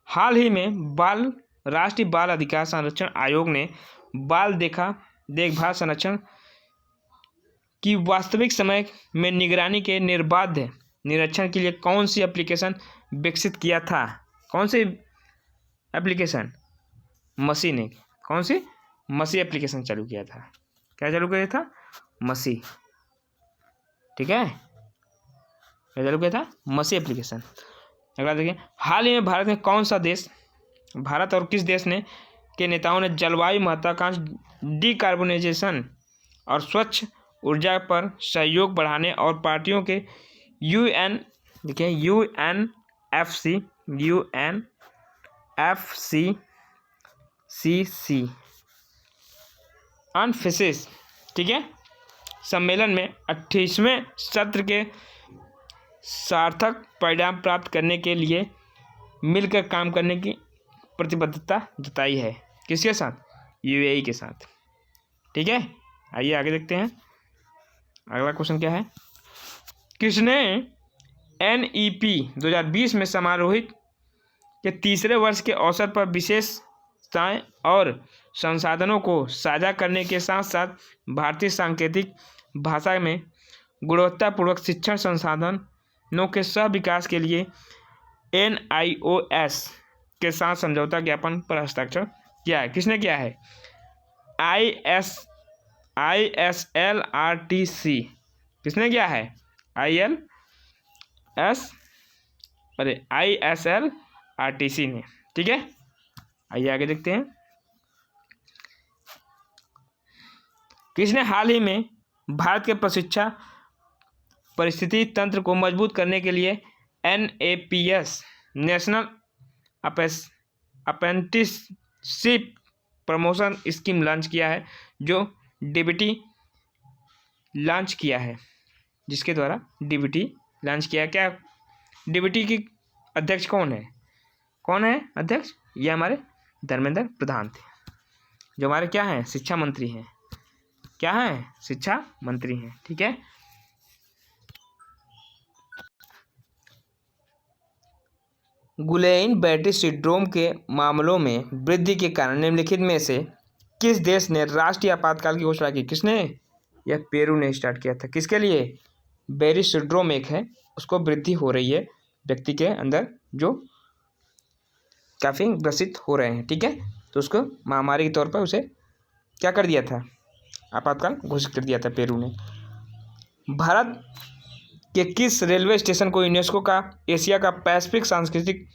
हाल ही में राष्ट्रीय बाल अधिकार संरक्षण आयोग ने बाल देखभाल संरक्षण की वास्तविक समय में निगरानी के निर्बाध निरीक्षण के लिए कौन सी एप्लीकेशन विकसित किया था? कौन सी एप्लीकेशन? मसी ने। कौन सी? मसी एप्लीकेशन चालू किया था। क्या चालू किया था? मसी। ठीक है, क्या चालू किया था? मसी एप्लीकेशन। अगला देखिए, हाल ही में भारत में कौन सा देश भारत और किस देश ने के नेताओं ने जलवायु महत्वाकांक्षा डिकार्बोनाइजेशन और स्वच्छ ऊर्जा पर सहयोग बढ़ाने और पार्टियों के यूएन देखिए यूएनएफसीसी अनफिसिस, ठीक है, सम्मेलन में 28वें सत्र के सार्थक परिणाम प्राप्त करने के लिए मिलकर काम करने की प्रतिबद्धता जताई है। किसके साथ? यूएई के साथ। ठीक है, आइए आगे देखते हैं। अगला क्वेश्चन क्या है? किसने एनईपी 2020 में समारोहित के तीसरे वर्ष के अवसर पर विशेषताएं और संसाधनों को साझा करने के साथ साथ भारतीय सांकेतिक भाषा में गुणवत्तापूर्वक शिक्षण संसाधनों के सह विकास के लिए NIOS के साथ समझौता ज्ञापन पर हस्ताक्षर किया है? किसने किया है? ISLRTC। किसने किया है? ISLRTC ने। ठीक है, आइए आगे देखते हैं। किसने हाल ही में भारत के प्रशिक्षा परिस्थिति तंत्र को मजबूत करने के लिए NAPS national apprenticeship promotion scheme launch किया है, जो DBT लॉन्च किया है, जिसके द्वारा DBT लॉन्च किया है? क्या DBT की अध्यक्ष कौन है? कौन है अध्यक्ष? ये हमारे धर्मेंद्र प्रधान थे, जो हमारे क्या हैं? शिक्षा मंत्री हैं। क्या हैं? शिक्षा मंत्री हैं। ठीक है, गुलेइन बैटरी सिंड्रोम के मामलों में वृद्धि के कारण निम्नलिखित में से किस देश ने राष्ट्रीय आपातकाल की घोषणा की? किसने? यह पेरू ने स्टार्ट किया था। किसके लिए? बैटरी सिंड्रोम एक है, उसको वृद्धि हो रही है व्यक्ति के अंदर, जो काफ़ी ग्रसित हो रहे हैं। ठीक है, तो उसको महामारी के तौर पर उसे क्या कर दिया था? आपातकाल घोषित कर दिया था पेरू ने। भारत के किस रेलवे स्टेशन को यूनेस्को का एशिया का पैसिफिक सांस्कृतिक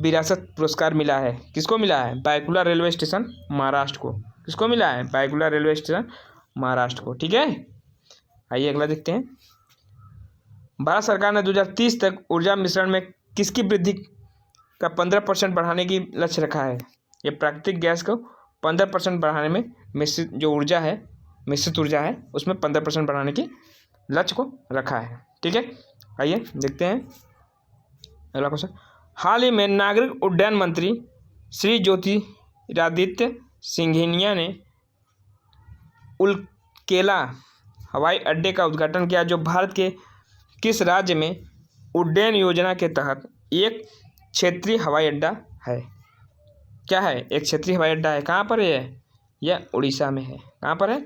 विरासत पुरस्कार मिला है? किसको मिला है? बायकुला रेलवे स्टेशन, महाराष्ट्र को। किसको मिला है? बायकुला रेलवे स्टेशन, महाराष्ट्र को। ठीक है, आइए अगला देखते हैं। भारत सरकार ने 2030 तक ऊर्जा मिश्रण में किसकी वृद्धि का 15% बढ़ाने की लक्ष्य रखा है? ये प्राकृतिक गैस को 15% बढ़ाने में मिश्रित जो ऊर्जा है, मिश्रित ऊर्जा है, उसमें 15% बढ़ाने की लक्ष्य को रखा है। ठीक है, आइए देखते हैं अगला क्वेश्चन। हाल ही में नागरिक उड्डयन मंत्री श्री ज्योतिरादित्य सिंधिया ने उल्केला हवाई अड्डे का उद्घाटन किया, जो भारत के किस राज्य में उड्डयन योजना के तहत एक क्षेत्रीय हवाई अड्डा है? क्या है? एक क्षेत्रीय हवाई अड्डा है। कहाँ पर है? यह उड़ीसा में है। कहाँ पर है?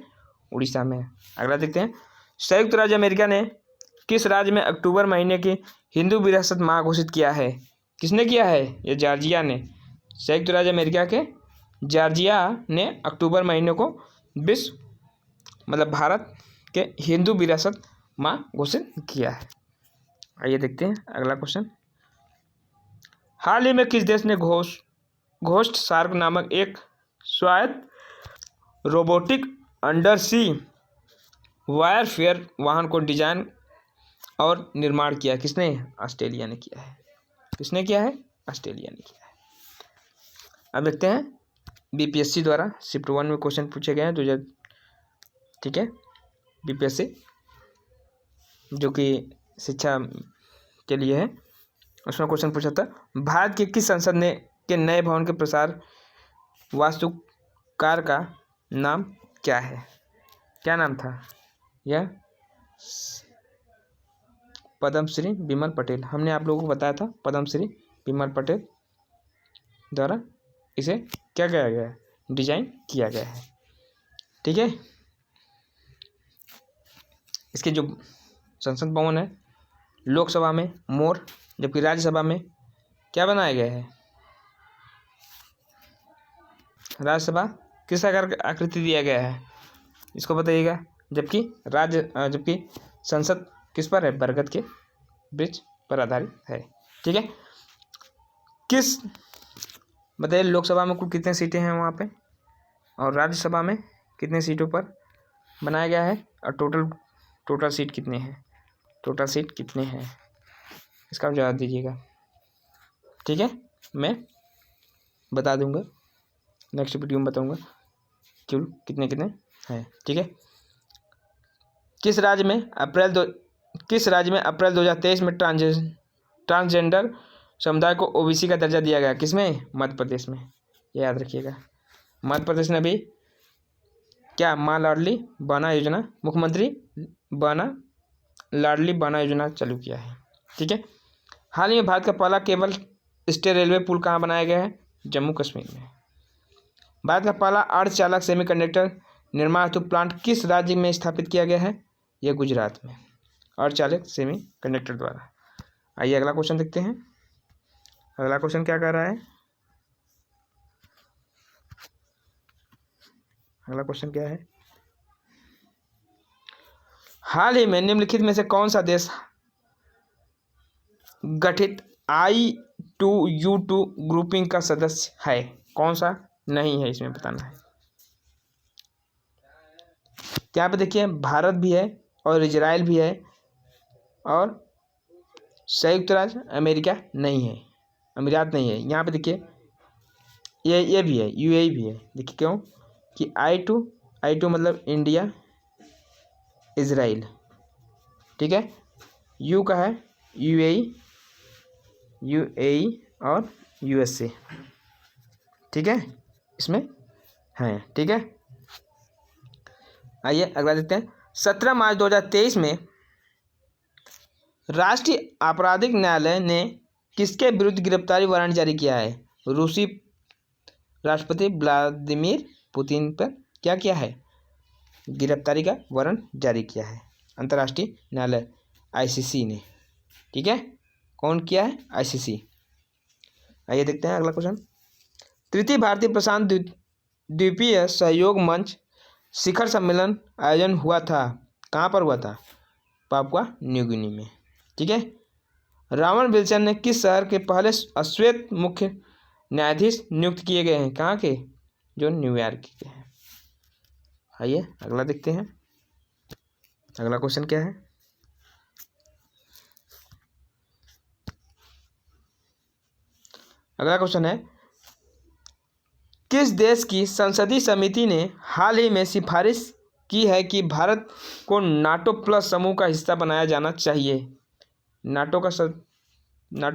उड़ीसा में है। अगला देखते हैं। संयुक्त राज्य अमेरिका ने किस राज्य में अक्टूबर महीने की हिंदू विरासत माह घोषित किया है? किसने किया है? ये जॉर्जिया ने। संयुक्त राज्य अमेरिका के जॉर्जिया ने अक्टूबर महीने को विश्व भारत के हिंदू विरासत माह घोषित किया है। आइए देखते हैं अगला क्वेश्चन। हाल ही में किस देश ने घोस्ट शार्क नामक एक स्वायत्त रोबोटिक अंडर सी वायरफेयर वाहन को डिजाइन और निर्माण किया? किसने? ऑस्ट्रेलिया ने किया है। किसने किया है? ऑस्ट्रेलिया ने किया है। अब देखते हैं BPSC द्वारा शिफ्ट 1 में क्वेश्चन पूछे गए हैं 2000। ठीक है, BPSC जो कि शिक्षा के लिए है, उसमें क्वेश्चन पूछा था, भारत के किस संसद ने के नए भवन के प्रसार वास्तुकार का नाम क्या है? क्या नाम था? यह पद्मश्री बिमल पटेल। हमने आप लोगों को बताया था, पद्मश्री बिमल पटेल द्वारा इसे क्या किया गया है? डिजाइन किया गया है। ठीक है, इसके जो संसद भवन है, लोकसभा में मोर, जबकि राज्यसभा में क्या बनाया गया है? राज्यसभा किस आकार की आकृति दिया गया है? इसको बताइएगा। जबकि संसद किस पर है? बरगद के वृक्ष पर आधारित है। ठीक है, किस बताइए लोकसभा में कुल कितने सीटें हैं वहाँ पे, और राज्यसभा में कितने सीटों पर बनाया गया है, और टोटल सीट कितने हैं, टोटल सीट कितने हैं, इसका जवाब दीजिएगा। ठीक है, मैं बता दूंगा, नेक्स्ट वीडियो में बताऊंगा क्यों कितने कितने हैं। ठीक है, किस राज्य में अप्रैल 2023 में ट्रांसजेंडर समुदाय को ओबीसी का दर्जा दिया गया? किसमें? मध्य प्रदेश में, ये याद रखिएगा। मध्य प्रदेश ने भी क्या माँ लाडली बहना योजना, मुख्यमंत्री बहना लाडली बहना योजना चालू किया है। ठीक है, हाल ही में भारत का पहला केबल स्टे रेलवे पुल कहाँ बनाया गया है? जम्मू कश्मीर में। भारत का पहला अर्धचालक सेमीकंडक्टर निर्माण हेतु प्लांट किस राज्य में स्थापित किया गया है? यह गुजरात में, अर्धचालक सेमीकंडक्टर द्वारा। आइए अगला क्वेश्चन देखते हैं। अगला क्वेश्चन क्या कह रहा है? अगला क्वेश्चन क्या है? हाल ही में निम्नलिखित में से कौन सा देश गठित I2U2 ग्रुपिंग का सदस्य है? कौन सा नहीं है, इसमें बताना है। यहाँ पे देखिए भारत भी है और इजराइल भी है और संयुक्त राज्य अमेरिका नहीं है, अमीरात नहीं है। यहाँ पे देखिए ये भी है, UAE भी है। देखिए क्यों कि I2 मतलब इंडिया इजराइल, ठीक है। यू का है UAE और USA, ठीक है, इसमें है। ठीक है, आइए अगला देखते हैं। 17 मार्च 2023 में राष्ट्रीय आपराधिक न्यायालय ने किसके विरुद्ध गिरफ्तारी वारंट जारी किया है? रूसी राष्ट्रपति व्लादिमीर पुतिन पर क्या किया है? गिरफ्तारी का वारंट जारी किया है अंतर्राष्ट्रीय न्यायालय ICC ने। ठीक है, कौन किया है? ICC। आइए देखते हैं अगला क्वेश्चन। तृतीय भारतीय प्रशांत द्वीपीय सहयोग मंच शिखर सम्मेलन आयोजन हुआ था, कहाँ पर हुआ था? पापुआ न्यू गिनी में। ठीक है, रावण विल्सन ने किस शहर के पहले अश्वेत मुख्य न्यायाधीश नियुक्त किए गए हैं? कहाँ के? जो न्यूयॉर्क के हैं। आइए अगला देखते हैं। अगला क्वेश्चन क्या है? अगला क्वेश्चन है, किस देश की संसदीय समिति ने हाल ही में सिफारिश की है कि भारत को नाटो प्लस समूह का हिस्सा बनाया जाना चाहिए? नाटो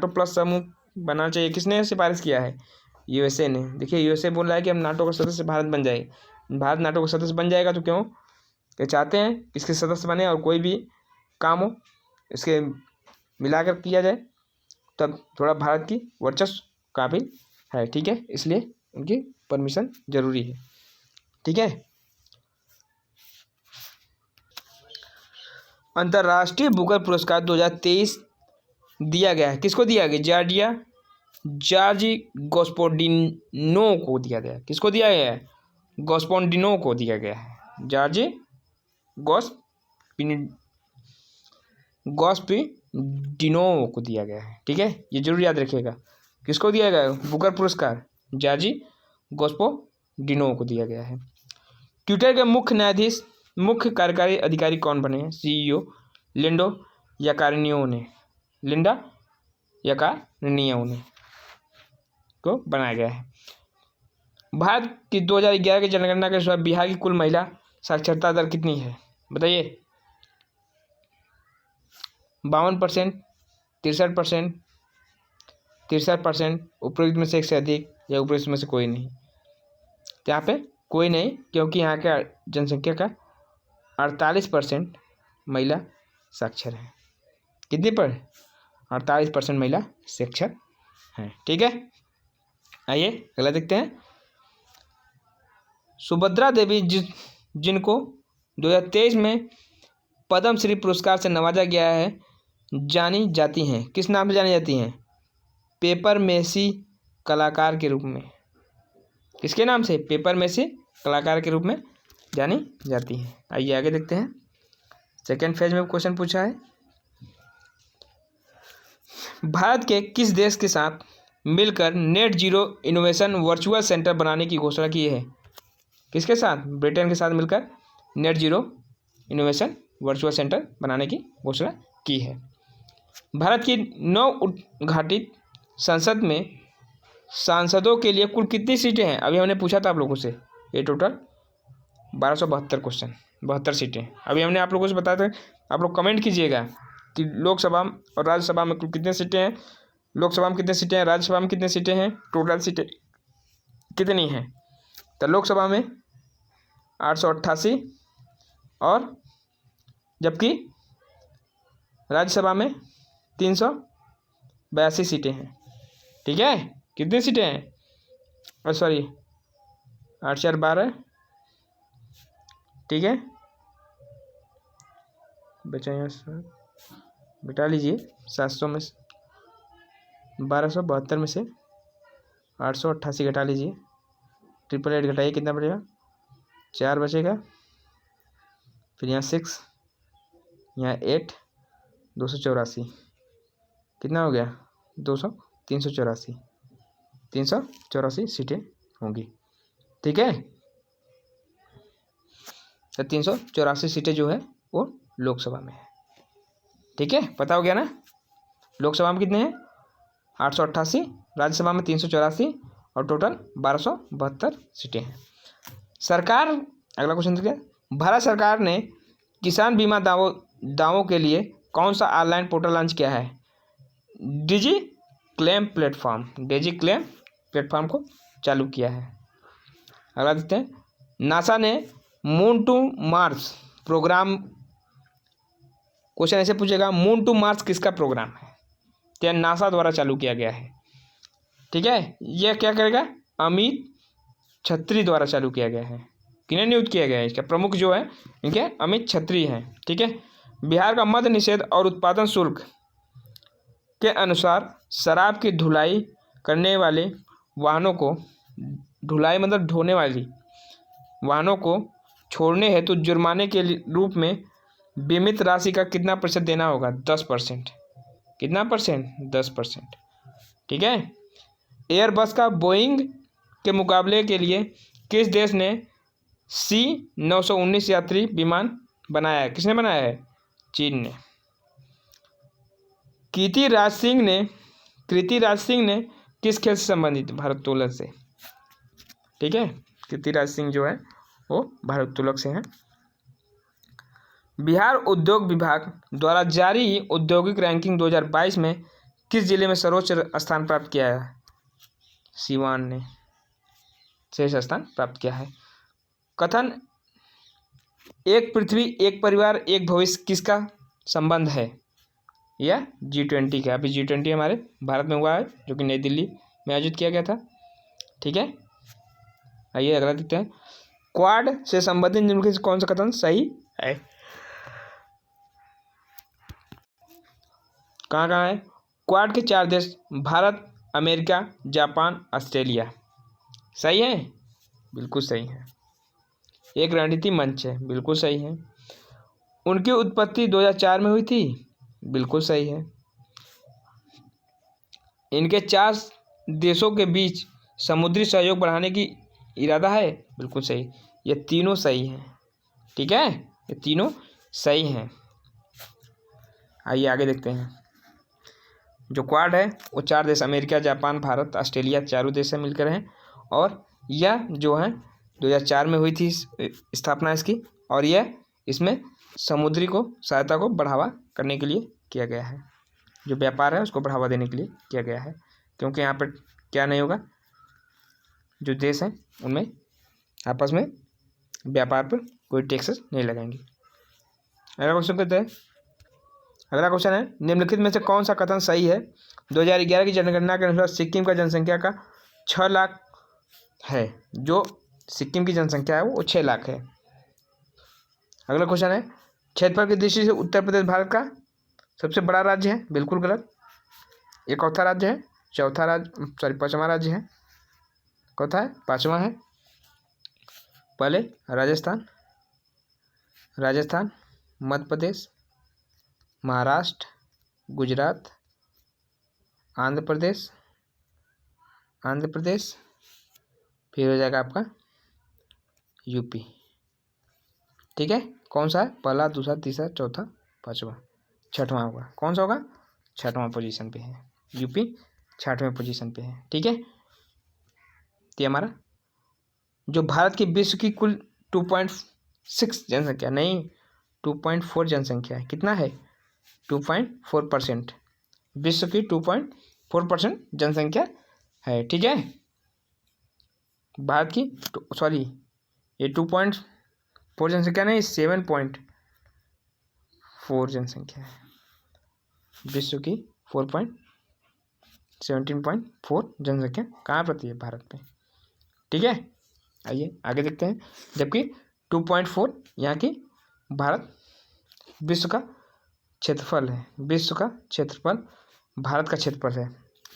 प्लस समूह बनाना चाहिए, किसने सिफारिश किया है? USA ने। देखिए USA बोल रहा है कि हम नाटो का सदस्य भारत बन जाए। भारत नाटो का सदस्य बन जाएगा तो क्यों क्या चाहते हैं इसके सदस्य बने और कोई भी काम हो इसके मिलाकर किया जाए, तब थोड़ा भारत की वर्चस्व काबिल है। ठीक है, इसलिए उनकी परमिशन जरूरी है। ठीक है, अंतर्राष्ट्रीय बुकर पुरस्कार 2023 दिया गया है, किसको दिया गया? जॉर्जी गॉस्पोडिनो को दिया गया है। किसको दिया गया है? गॉस्पोडिनो को दिया गया है। जॉर्जी गॉस्पोडिनो को दिया गया है। ठीक है, ये जरूर याद रखिएगा। किसको दिया गया है बुकर पुरस्कार? जॉर्जी गॉस्पोडिनो को दिया गया है। ट्विटर के मुख्य कार्यकारी अधिकारी कौन बने हैं? CEO लिंडा याकारिनियो ने को बनाया गया है। भारत की 2011 की जनगणना के अनुसार बिहार की कुल महिला साक्षरता दर कितनी है? बताइए। 52%, 63%, 63%, उपरोक्त में से एक से अधिक या उपरोक्त में से कोई नहीं? यहाँ पे कोई नहीं, क्योंकि यहाँ का जनसंख्या का 48% महिला साक्षर है। कितनी पर? 48% महिला साक्षर हैं। ठीक है, आइए अगला देखते हैं। सुभद्रा देवी जिनको 2023 में पद्म श्री पुरस्कार से नवाजा गया है, जानी जाती हैं, किस नाम से जानी जाती हैं? पेपर मेसी कलाकार के रूप में। किसके नाम से? पेपर मेसी कलाकार के रूप में जानी जाती हैं। आइए आगे देखते हैं। सेकेंड फेज में क्वेश्चन पूछा है, भारत के किस देश के साथ मिलकर net zero innovation virtual centre बनाने की घोषणा की है। किसके साथ? ब्रिटेन के साथ मिलकर net zero innovation virtual centre बनाने की घोषणा की है। भारत की नव उद्घाटित संसद में सांसदों के लिए कुल कितनी सीटें हैं? अभी हमने पूछा था आप लोगों से, ये टोटल 1272 क्वेश्चन, 72 सीटें। अभी हमने आप लोगों से बताया था, आप लोग कमेंट कीजिएगा कि लोकसभा और राज्यसभा में कुल कितने सीटें हैं, लोकसभा में कितनी सीटें हैं, राज्यसभा में कितनी सीटें हैं, टोटल सीटें कितनी हैं। तो लोकसभा में 888 और जबकि राज्यसभा में 382 सीटें हैं। ठीक है, कितनी सीटें हैं? सॉरी, 8 4 12, ठीक है, बचा यहाँ से बिटा लीजिए। 700 में 1272 में से 888 घटा लीजिए, 888 घटाइए, कितना बचेगा? 4 बचेगा, फिर यहाँ 6, यहाँ 8, 284, कितना हो गया? 384 सीटें होंगी। ठीक है, तो 384 सीटें जो है वो लोकसभा में है। ठीक है, पता हो गया ना? लोकसभा में कितने हैं? 888, राज्यसभा में 384 और टोटल 1272 सीटें हैं। सरकार, अगला क्वेश्चन देखिए, भारत सरकार ने किसान बीमा दावों के लिए कौन सा ऑनलाइन पोर्टल लॉन्च किया है? डिजी क्लेम प्लेटफॉर्म को चालू किया है। अगला देखते हैं, नासा ने moon to Mars programme, question ऐसे पूछेगा, मून टू मार्स किसका प्रोग्राम है? तो नासा द्वारा चालू किया गया है। ठीक है, यह क्या करेगा? अमित छत्री द्वारा चालू किया गया है। किन्हें नियुक्त किया गया है? इसका प्रमुख जो है इनके अमित छत्री हैं। ठीक है, बिहार का मद्य निषेध और उत्पादन शुल्क के अनुसार शराब की ढुलाई करने वाले वाहनों को, ढुलाई मतलब ढोने वाली वाहनों को छोड़ने हेतु जुर्माने के रूप में बीमित राशि का कितना प्रतिशत देना होगा? 10%। कितना परसेंट? 10%। ठीक है, एयरबस का बोइंग के मुकाबले के लिए किस देश ने C919 यात्री विमान बनाया है? किसने बनाया है? चीन ने। कृति राज सिंह ने किस खेल से संबंधित? भारोत्तोलन से। ठीक है, कृति राज सिंह जो है वो भारोत्तोलक से हैं। बिहार उद्योग विभाग द्वारा जारी औद्योगिक रैंकिंग 2022 में किस जिले में सर्वोच्च स्थान प्राप्त किया है? सीवान ने शीर्ष स्थान प्राप्त किया है। कथन एक पृथ्वी एक परिवार एक भविष्य किसका संबंध है? यह G20 का। अभी G20 हमारे भारत में हुआ है, जो कि नई दिल्ली में आयोजित किया गया था। ठीक है, आइए अगला देखते हैं, क्वाड से संबंधित निम्नलिखित से कौन सा कथन सही है? कहाँ है? क्वाड के 4 देश भारत, अमेरिका, जापान, ऑस्ट्रेलिया। सही है, बिल्कुल सही है। एक रणनीति मंच है, बिल्कुल सही है। उनकी उत्पत्ति 2004 में हुई थी, बिल्कुल सही है। इनके 4 देशों के बीच समुद्री सहयोग बढ़ाने की इरादा है, बिल्कुल सही। ये तीनों सही हैं। ठीक है, ये तीनों सही हैं। आइए आगे देखते हैं, जो क्वाड है वो 4 देश अमेरिका, जापान, भारत, ऑस्ट्रेलिया, चारों देश से मिलकर हैं। और यह जो है 2004 में हुई थी स्थापना इसकी, और यह इसमें समुद्री को सहायता को बढ़ावा करने के लिए किया गया है। जो व्यापार है उसको बढ़ावा देने के लिए किया गया है, क्योंकि यहाँ पर क्या नहीं होगा, जो देश हैं उनमें आपस में व्यापार पर कोई टैक्सेस नहीं लगाएंगे। अगला क्वेश्चन कहते हैं, अगला क्वेश्चन है, निम्नलिखित में से कौन सा कथन सही है? 2011 की जनगणना के अनुसार सिक्किम का जनसंख्या का 6 लाख है। जो सिक्किम की जनसंख्या है वो 6 लाख है। अगला क्वेश्चन है, क्षेत्रफल की दृष्टि से उत्तर प्रदेश भारत का सबसे बड़ा राज्य है। बिल्कुल गलत, ये चौथा राज्य है, पांचवा राज्य है। कौथा है? पांचवा है। पहले राजस्थान, मध्य प्रदेश, महाराष्ट्र, गुजरात, आंध्र प्रदेश, आंध्र प्रदेश, फिर हो जाएगा आपका यूपी। ठीक है, कौन सा है? पहला, दूसरा, तीसरा, चौथा, पाँचवा, छठवां होगा। कौन सा होगा? छठवां पोजीशन पे है यूपी, छठवें पोजीशन पे है। ठीक है, तो हमारा जो भारत की विश्व की कुल 2.6 जनसंख्या, नहीं 2.4 जनसंख्या है। कितना है? 2.4%। विश्व की 2.4% जनसंख्या है। ठीक है, भारत की सॉरी ये 2.4 जनसंख्या नहीं, 7.4 जनसंख्या है। विश्व की 17.4 जनसंख्या कहाँ पर है? भारत में। ठीक है, आइए आगे देखते हैं। जबकि 2.4 यहाँ की भारत विश्व का क्षेत्रफल है। विश्व का क्षेत्रफल भारत का क्षेत्रफल है।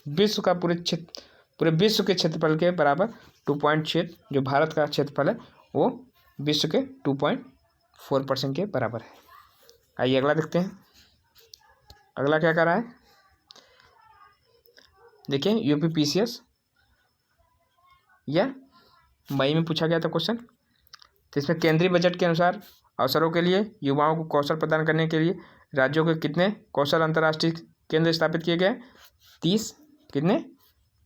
विश्व का पूरे विश्व के क्षेत्रफल के बराबर 2.6 जो भारत का क्षेत्रफल है वो विश्व के 2.4% के बराबर है। आइए अगला देखते हैं। अगला क्या कर रहा है? देखिए, यूपी पीसीएस यह मई में पूछा गया था क्वेश्चन। तो इसमें केंद्रीय बजट के अनुसार अवसरों के लिए युवाओं को कौशल प्रदान करने के लिए राज्यों के कितने कौशल अंतर्राष्ट्रीय केंद्र स्थापित किए गए? 30। कितने?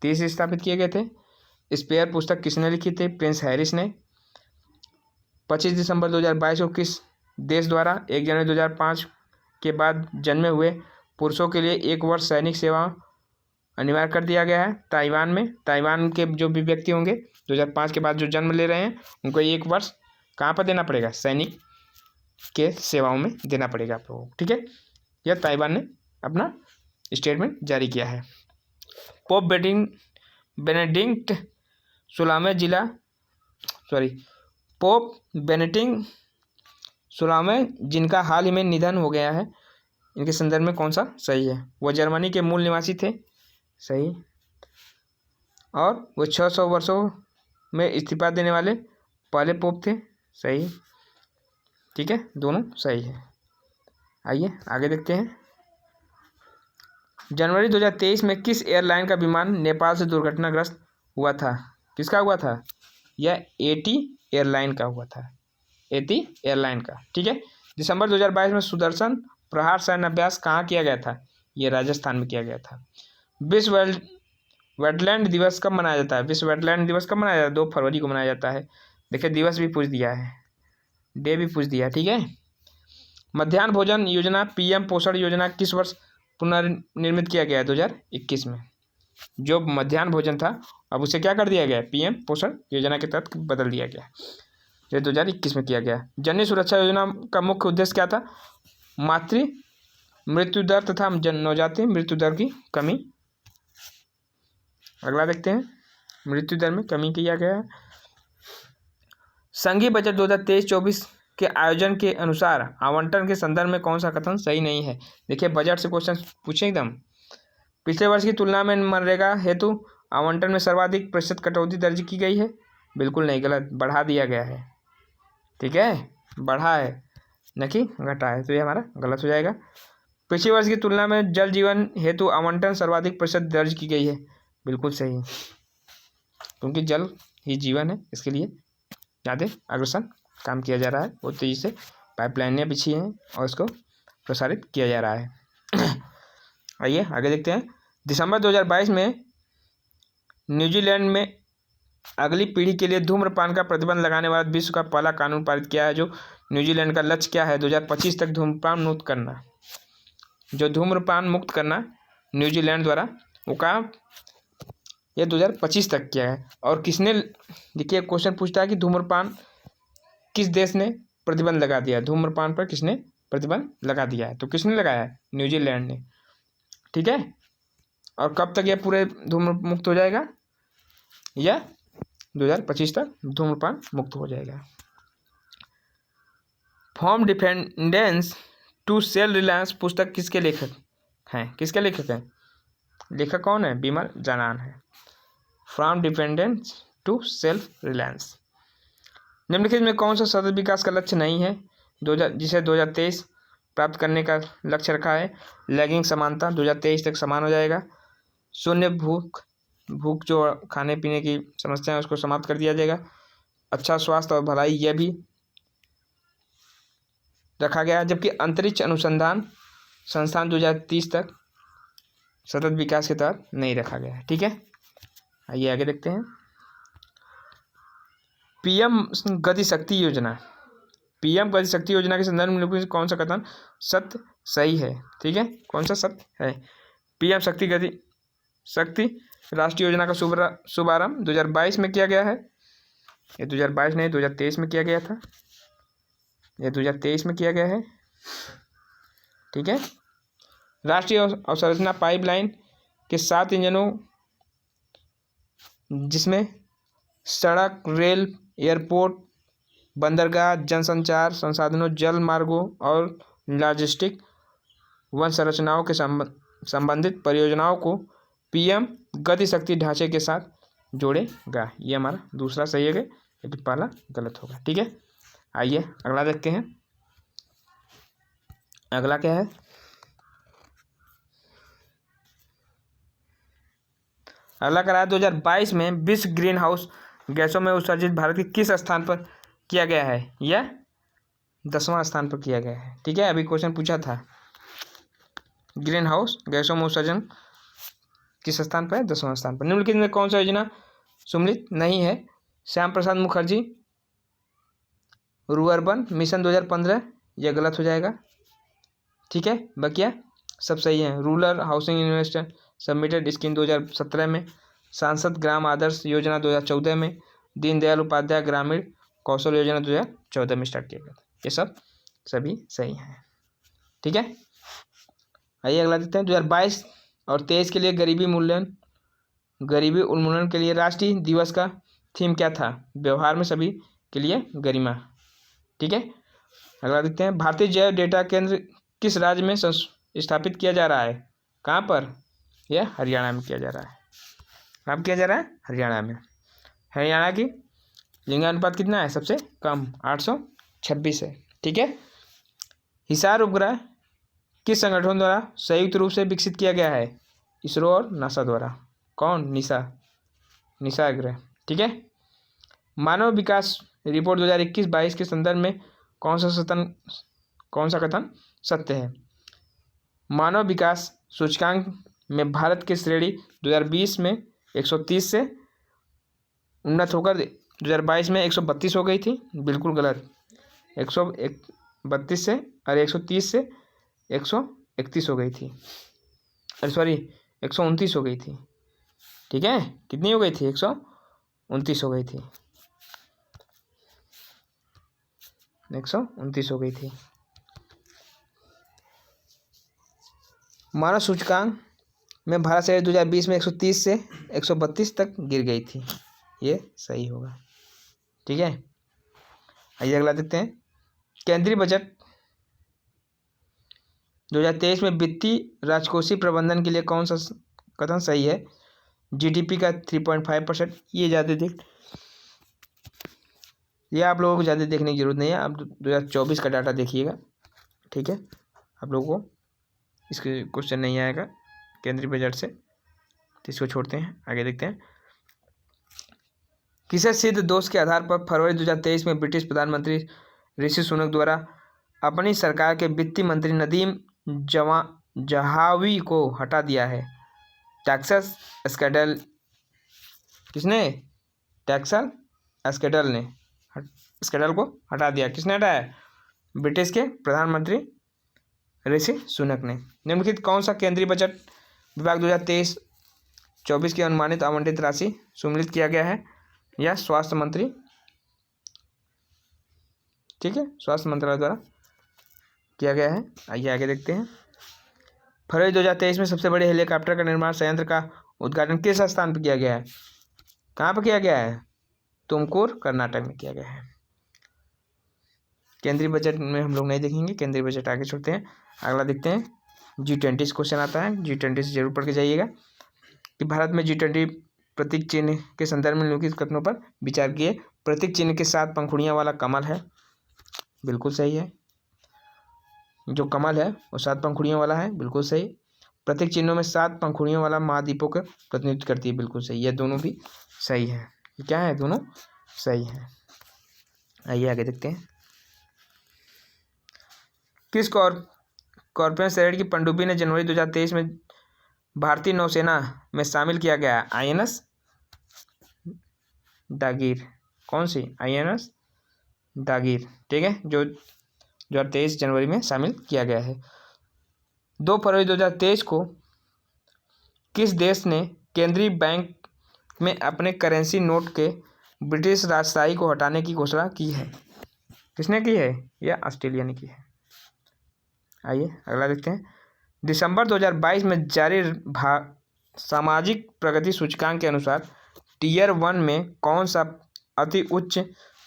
30 स्थापित किए गए थे। स्पेयर पुस्तक किसने लिखी थी? प्रिंस हैरिस ने। 25 दिसंबर 2022 को किस देश द्वारा 1 जनवरी 2005 के बाद जन्मे हुए पुरुषों के लिए 1 वर्ष सैनिक सेवा अनिवार्य कर दिया गया है? ताइवान में। ताइवान के जो भी व्यक्ति होंगे 2005 के बाद जो जन्म ले रहे हैं उनको 1 वर्ष कहाँ पर देना पड़ेगा? सैनिक के सेवाओं में देना पड़ेगा आप लोगों को। ठीक है, यह ताइवान ने अपना स्टेटमेंट जारी किया है। पोप बेनेडिक्ट 16वें जिनका हाल ही में निधन हो गया है, इनके संदर्भ में कौन सा सही है? वह जर्मनी के मूल निवासी थे। सही। और वो 600 वर्षों में इस्तीफा देने वाले पहले पोप थे। सही। ठीक है, दोनों सही है। आइए आगे देखते हैं। जनवरी 2023 में किस एयरलाइन का विमान नेपाल से दुर्घटनाग्रस्त हुआ था? किसका हुआ था? यह एटी एयरलाइन का हुआ था। एटी एयरलाइन का। ठीक है, दिसंबर 2022 में सुदर्शन प्रहार सैन्य अभ्यास कहाँ किया गया था? ये राजस्थान में किया गया था। विश्व वेटलैंड दिवस कब मनाया जाता है? विश्व वेटलैंड दिवस कब मनाया जाता है? 2 फरवरी को मनाया जाता है। देखिए, दिवस भी पूछ दिया है, डे भी पूछ दिया। ठीक है, मध्याह्न भोजन योजना पीएम पोषण योजना किस वर्ष पुनर्निर्मित किया गया है? 2021 में। जो मध्याह्न भोजन था अब उसे क्या कर दिया गया? पीएम पोषण योजना के तहत बदल दिया गया। जो 2021 में किया गया। जननी सुरक्षा योजना का मुख्य उद्देश्य क्या था? मातृ मृत्यु दर तथा नवजात मृत्यु दर की कमी। अगला देखते हैं, मृत्यु दर में कमी किया गया है। संघीय बजट 2023-24 के आयोजन के अनुसार आवंटन के संदर्भ में कौन सा कथन सही नहीं है? देखिए, बजट से क्वेश्चन पूछे एकदम। पिछले वर्ष की तुलना में मनरेगा हेतु आवंटन में सर्वाधिक प्रतिशत कटौती दर्ज की गई है। बिल्कुल नहीं, गलत, बढ़ा दिया गया है। ठीक है, बढ़ा है न कि घटा है, तो ये हमारा गलत हो जाएगा। पिछले वर्ष की तुलना में जल जीवन हेतु आवंटन सर्वाधिक प्रतिशत दर्ज की गई है। बिल्कुल सही, क्योंकि जल ही जीवन है, इसके लिए ज़्यादा अग्रसर काम किया जा रहा है। बहुत तेज़ी से पाइपलाइनें बिछी हैं और इसको प्रसारित किया जा रहा है। आइए आगे देखते हैं। दिसंबर 2022 में न्यूजीलैंड में अगली पीढ़ी के लिए धूम्रपान का प्रतिबंध लगाने वाला विश्व का पहला कानून पारित किया है। जो न्यूजीलैंड का लक्ष्य क्या है? 2025 तक धूम्रपान मुक्त करना। जो धूम्रपान मुक्त करना न्यूजीलैंड द्वारा, वो कहाँ? ये 2025 तक किया है। और किसने, देखिए क्वेश्चन पूछता है कि धूम्रपान किस देश ने प्रतिबंध लगा दिया? धूम्रपान पर किसने प्रतिबंध लगा दिया है? तो किसने लगाया है? न्यूजीलैंड ने। ठीक है, और कब तक यह पूरे धूम्र मुक्त हो जाएगा? यह 2025 तक धूम्रपान मुक्त हो जाएगा। From dependence to self reliance पुस्तक किसके लेखक हैं? किसके लेखक हैं? लेखक कौन है? बिमल जानान है। From dependence to self reliance. निम्नलिखित में कौन सा सतत विकास का लक्ष्य नहीं है जिसे 2023 प्राप्त करने का लक्ष्य रखा है? लैंगिक समानता 2023 तक समान हो जाएगा। शून्य भूख भूख जो खाने पीने की समस्या है उसको समाप्त कर दिया जाएगा। अच्छा स्वास्थ्य और भलाई यह भी रखा गया है। जबकि अंतरिक्ष अनुसंधान संस्थान 2030 तक सतत विकास के तहत नहीं रखा गया है। ठीक है, आइए आगे देखते हैं। पीएम गति शक्ति योजना, पीएम गति शक्ति योजना के संदर्भ में निम्नलिखित कौन सा कथन सत्य सही है? ठीक है, कौन सा सत्य है? पीएम शक्ति राष्ट्रीय योजना का शुभारंभ 2022 में किया गया है। ये 2022 नहीं 2023 में किया गया था, ये 2023 में किया गया है। ठीक है, राष्ट्रीय अवसंरचना पाइपलाइन के 7 इंजनों जिसमें सड़क, रेल, एयरपोर्ट, बंदरगाह, जनसंचार संसाधनों, जल मार्गों और लॉजिस्टिक वन संरचनाओं के संबंधित परियोजनाओं को पीएम गति शक्ति ढांचे के साथ जोड़ेगा। ये हमारा दूसरा सही है, लेकिन पहला गलत होगा। ठीक है, आइए अगला देखते हैं। अगला क्या है? अगला करा 2022 में विश्व ग्रीन हाउस गैसों में उत्सर्जित भारत के किस स्थान पर किया गया है? यह 10वां स्थान पर किया गया है। ठीक है, अभी क्वेश्चन पूछा था ग्रीन हाउस गैसों में उत्सर्जन किस स्थान पर है? 10वां स्थान पर। निम्नलिखित में कौन सा योजना सम्मिलित नहीं है? श्याम प्रसाद मुखर्जी रुअर्बन मिशन 2015, यह गलत हो जाएगा। ठीक है, बकिया सब सही है। Rural housing investor submitted scheme 2017 में, सांसद ग्राम आदर्श योजना 2014 में, दीनदयाल उपाध्याय ग्रामीण कौशल योजना 2014 में स्टार्ट किया गया था। ये सब सभी सही हैं। ठीक है, आइए अगला देखते हैं। 2022 और 23 के लिए गरीबी उन्मूलन के लिए राष्ट्रीय दिवस का थीम क्या था? व्यवहार में सभी के लिए गरिमा। ठीक है, अगला देखते हैं। भारतीय जैव डेटा केंद्र किस राज्य में स्थापित किया जा रहा है? कहाँ पर? यह हरियाणा में किया जा रहा है। कहाँ किया जा रहा है? हरियाणा में। हरियाणा की लिंगानुपात कितना है? सबसे कम 826 है। ठीक है, हिसार उपग्रह किस संगठन द्वारा संयुक्त रूप से विकसित किया गया है? इसरो और नासा द्वारा। कौन? निशा ग्रह। ठीक है, मानव विकास रिपोर्ट 2021-22 के संदर्भ में कौन सा कथन सत्य है? मानव विकास सूचकांक में भारत की श्रेणी 2020 में 130 से उन्नत होकर 2022 में 132 हो गई थी। बिल्कुल गलत। 132 से और 130 से 131 हो गई थी, अरे सॉरी 129 हो गई थी। ठीक है, कितनी हो गई थी? 129 हो गई थी। 129 हो गई थी। मानव सूचकांक में भारत से 2020 में 130 से 132 तक गिर गई थी। ये सही होगा। ठीक है, आइए अगला देखते हैं। केंद्रीय बजट 2023 में वित्तीय राजकोषीय प्रबंधन के लिए कौन सा कथन सही है? जीडीपी का 3.5%। ये आप लोगों को ज़्यादा देखने की जरूरत नहीं है। आप 2024 का डाटा देखिएगा। ठीक है, आप लोगों को इसके क्वेश्चन नहीं आएगा केंद्रीय बजट से, तो इसको छोड़ते हैं। आगे देखते हैं। किसे सिद्ध दोष के आधार पर फरवरी 2023 में ब्रिटिश प्रधानमंत्री ऋषि सुनक द्वारा अपनी सरकार के वित्त मंत्री नदीम जहावी को हटा दिया है? टैक्स स्कैंडल किसने? टैक्स स्कैंडल को हटा दिया। किसने हटाया? ब्रिटिश के प्रधानमंत्री ऋषि सुनक ने। निम्नलिखित कौन सा केंद्रीय बजट विभाग 2023-24 की अनुमानित आवंटित राशि सम्मिलित किया गया है? यह स्वास्थ्य मंत्री, ठीक है, स्वास्थ्य मंत्रालय द्वारा किया गया है। आइए आगे देखते हैं। फरवरी 2023 में सबसे बड़े हेलीकॉप्टर का निर्माण संयंत्र का उद्घाटन किस स्थान पर किया गया है? कहाँ पर किया गया है? तुमकुर, कर्नाटक में किया गया है। केंद्रीय बजट में हम लोग नहीं देखेंगे, केंद्रीय बजट आगे छोड़ते हैं। अगला देखते हैं। G20 क्वेश्चन आता है, G20 से जरूर पढ़ के जाइएगा कि भारत में G20 प्रतीक चिन्ह के संदर्भ में निम्नलिखित कथनों पर विचार किए। प्रतीक चिन्ह के 7 पंखुड़ियां वाला कमल है। बिल्कुल सही है। जो कमल है वो 7 पंखुड़ियों वाला है, बिल्कुल सही। प्रतीक चिन्हों में 7 पंखुड़ियों वाला महाद्वीपों का प्रतिनिधित्व करती है। बिल्कुल सही, ये दोनों भी सही है। क्या है? दोनों सही है। आइए आगे देखते हैं। किस कॉर्पोरेट शहर की पनडुब्बी ने जनवरी 2023 में भारतीय नौसेना में शामिल किया गया? INS दागिर। कौन सी? INS दागिर। ठीक है, जो 2023 जनवरी में शामिल किया गया है। 2 फरवरी 2023 को किस देश ने केंद्रीय बैंक में अपने करेंसी नोट के ब्रिटिश राजशाही को हटाने की घोषणा की है? किसने की है? यह ऑस्ट्रेलिया ने की है। आइए अगला देखते हैं। दिसंबर 2022 में जारी सामाजिक प्रगति सूचकांक के अनुसार टियर 1 में कौन सा अति उच्च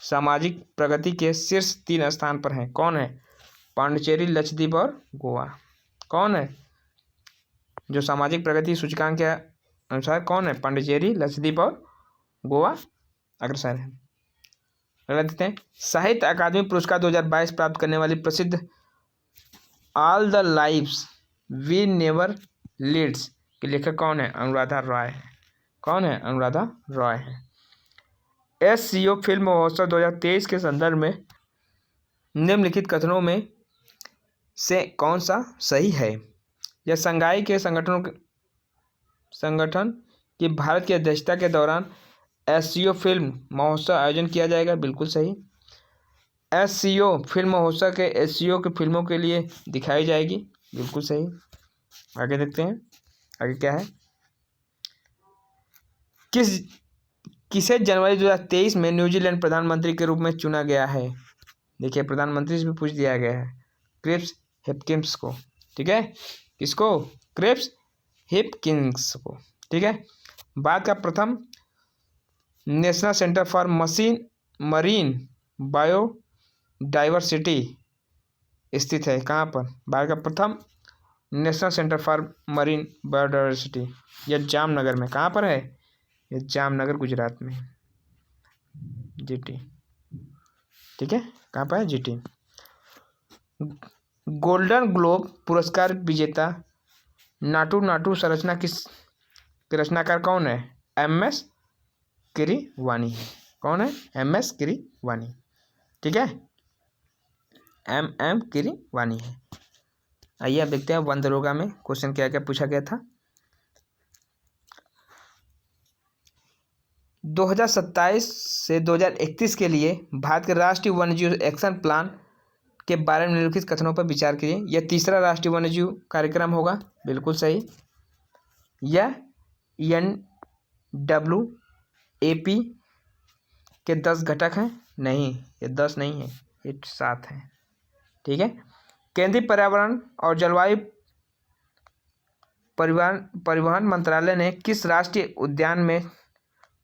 सामाजिक प्रगति के शीर्ष 3 स्थान पर है? कौन है? पांडिचेरी, लक्षद्वीप और गोवा। कौन है जो सामाजिक प्रगति सूचकांक के अनुसार कौन है? पांडिचेरी, लक्षद्वीप और गोवा अग्रसर है। अगला देखते हैं। साहित्य अकादमी पुरस्कार 2022 प्राप्त करने वाली प्रसिद्ध all the lives we never leads के लेखक कौन है? अनुराधा रॉय है। कौन है? अनुराधा रॉय है। SCO फिल्म महोत्सव 2023 के संदर्भ में निम्नलिखित कथनों में से कौन सा सही है? यह शंघाई के संगठन की भारत की अध्यक्षता के दौरान SCO फिल्म महोत्सव आयोजन किया जाएगा। बिल्कुल सही। SCO फिल्म महोत्सव के SCO की फिल्मों के लिए दिखाई जाएगी। बिल्कुल सही। आगे देखते हैं, आगे क्या है। किसे जनवरी 2023 में न्यूजीलैंड प्रधानमंत्री के रूप में चुना गया है? देखिए, प्रधानमंत्री से भी पूछ दिया गया है। क्रिप्स हिपकिंस को। ठीक है, किसको? क्रिप्स हिपकिंस को। ठीक है। भारत का प्रथम national centre for marine biodiversity स्थित है कहाँ पर? भारत का प्रथम national centre for marine biodiversity यह जामनगर में। कहाँ पर है? यह जामनगर, गुजरात में। GT। ठीक है, कहाँ पर है? GT। गोल्डन ग्लोब पुरस्कार विजेता नाटू नाटू संरचना के रचनाकार कौन है? MS किरीवानी है। कौन है? MS किरीवानी। ठीक है, MM किरीवानी है। आइए अब देखते हैं वन दरोगा में क्वेश्चन क्या क्या पूछा गया था। 2027 से 2031 के लिए भारत के राष्ट्रीय वन्यजीव एक्शन प्लान के बारे में निम्नलिखित कथनों पर विचार कीजिए। यह तीसरा राष्ट्रीय वन्यजीव कार्यक्रम होगा। बिल्कुल सही। यह NWAP के 10 घटक हैं? नहीं, ये 10 नहीं है, ये 7 हैं। ठीक है। केंद्रीय पर्यावरण और जलवायु परिवहन मंत्रालय ने किस राष्ट्रीय उद्यान में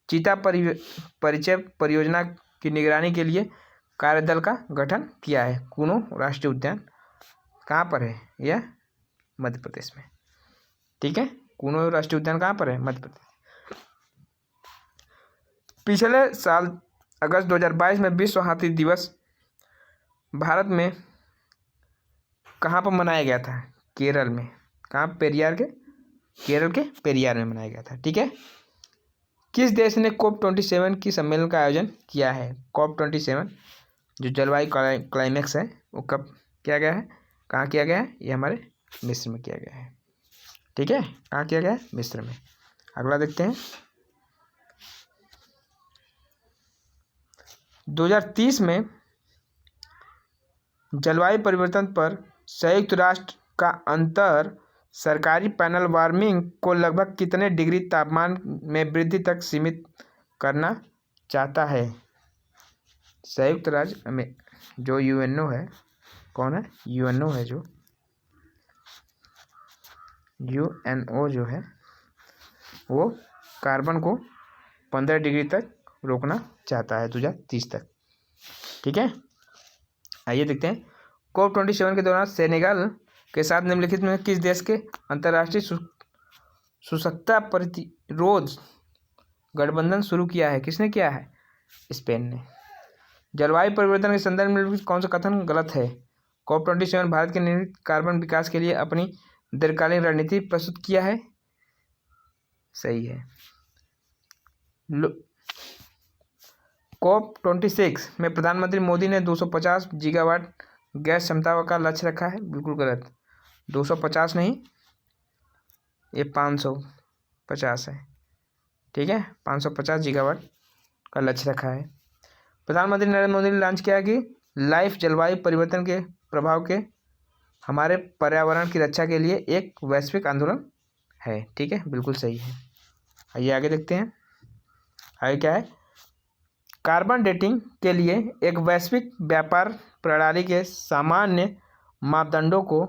चीता परिचय परियोजना की निगरानी के लिए कार्यदल का गठन किया है? कूनो राष्ट्रीय उद्यान कहाँ पर है? यह मध्य प्रदेश में। ठीक है, कूनो राष्ट्रीय उद्यान कहाँ पर है? मध्य प्रदेश। पिछले साल अगस्त 2022 में विश्व हाथी दिवस भारत में कहाँ पर मनाया गया था? केरल में। कहाँ? केरल के पेरियार में मनाया गया था। ठीक है। किस देश ने COP27 की सम्मेलन का आयोजन किया है? COP27 जो जलवायु क्लाइमेक्स है वो कब किया गया है? कहाँ किया गया है? ये हमारे मिस्र में किया गया है। ठीक है, कहाँ किया गया है? मिस्र में। अगला देखते हैं। 2030 में जलवायु परिवर्तन पर संयुक्त राष्ट्र का अंतर सरकारी पैनल वार्मिंग को लगभग कितने डिग्री तापमान में वृद्धि तक सीमित करना चाहता है? संयुक्त राज्य में जो UNO है, कौन है? UNO है, जो UNO जो है वो कार्बन को 15 डिग्री तक रोकना चाहता है 2030 तक। ठीक है। आइए देखते हैं। COP27 के दौरान सेनेगल के साथ निम्नलिखित में किस देश के अंतर्राष्ट्रीय सुरक्षा प्रतिरोध गठबंधन शुरू किया है? किसने किया है? स्पेन ने। जलवायु परिवर्तन के संदर्भ में कौन सा कथन गलत है? COP27 भारत के निर्मित कार्बन विकास के लिए अपनी दीर्घकालीन रणनीति प्रस्तुत किया है। सही है। COP26 में प्रधानमंत्री मोदी ने 250 गीगावाट गैस क्षमता का लक्ष्य रखा है। बिल्कुल गलत। 250 नहीं, ये 550 है। ठीक है, 550 गीगावाट का लक्ष्य रखा है। प्रधानमंत्री नरेंद्र मोदी ने लॉन्च किया कि लाइफ जलवायु परिवर्तन के प्रभाव के हमारे पर्यावरण की रक्षा के लिए एक वैश्विक आंदोलन है। ठीक है, बिल्कुल सही है। आइए आगे देखते हैं। आगे क्या है? कार्बन डेटिंग के लिए एक वैश्विक व्यापार प्रणाली के सामान्य मापदंडों को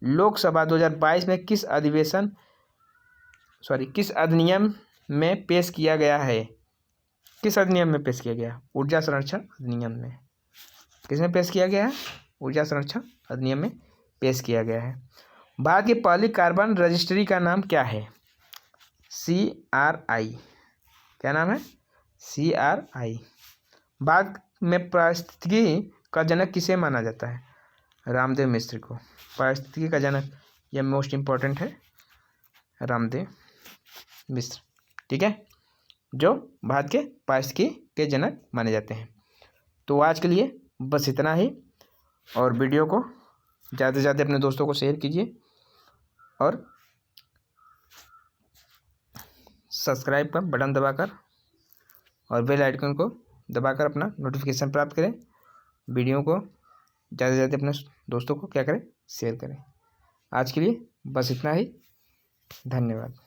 लोकसभा 2022 में किस अधिनियम में पेश किया गया है? किस अधिनियम में पेश किया गया? ऊर्जा संरक्षण अधिनियम में। किसमें पेश किया गया है? ऊर्जा संरक्षण अधिनियम में पेश किया गया है। भारत की पहली कार्बन रजिस्ट्री का नाम क्या है? CRI। क्या नाम है? CRI। भारत में पारिस्थितिकी का जनक किसे माना जाता है? रामदेव मिश्र को। पारिस्थितिकी का जनक, यह मोस्ट इम्पोर्टेंट है, रामदेव मिश्र। ठीक है, जो भारत के पारिस्थितिकी के जनक माने जाते हैं। तो आज के लिए बस इतना ही, और वीडियो को ज़्यादा से ज़्यादा अपने दोस्तों को शेयर कीजिए और सब्सक्राइब का बटन दबाकर और बेल आइकन को दबाकर अपना नोटिफिकेशन प्राप्त करें। वीडियो को ज़्यादा से ज़्यादा अपने दोस्तों को क्या करें? शेयर करें। आज के लिए बस इतना ही। धन्यवाद।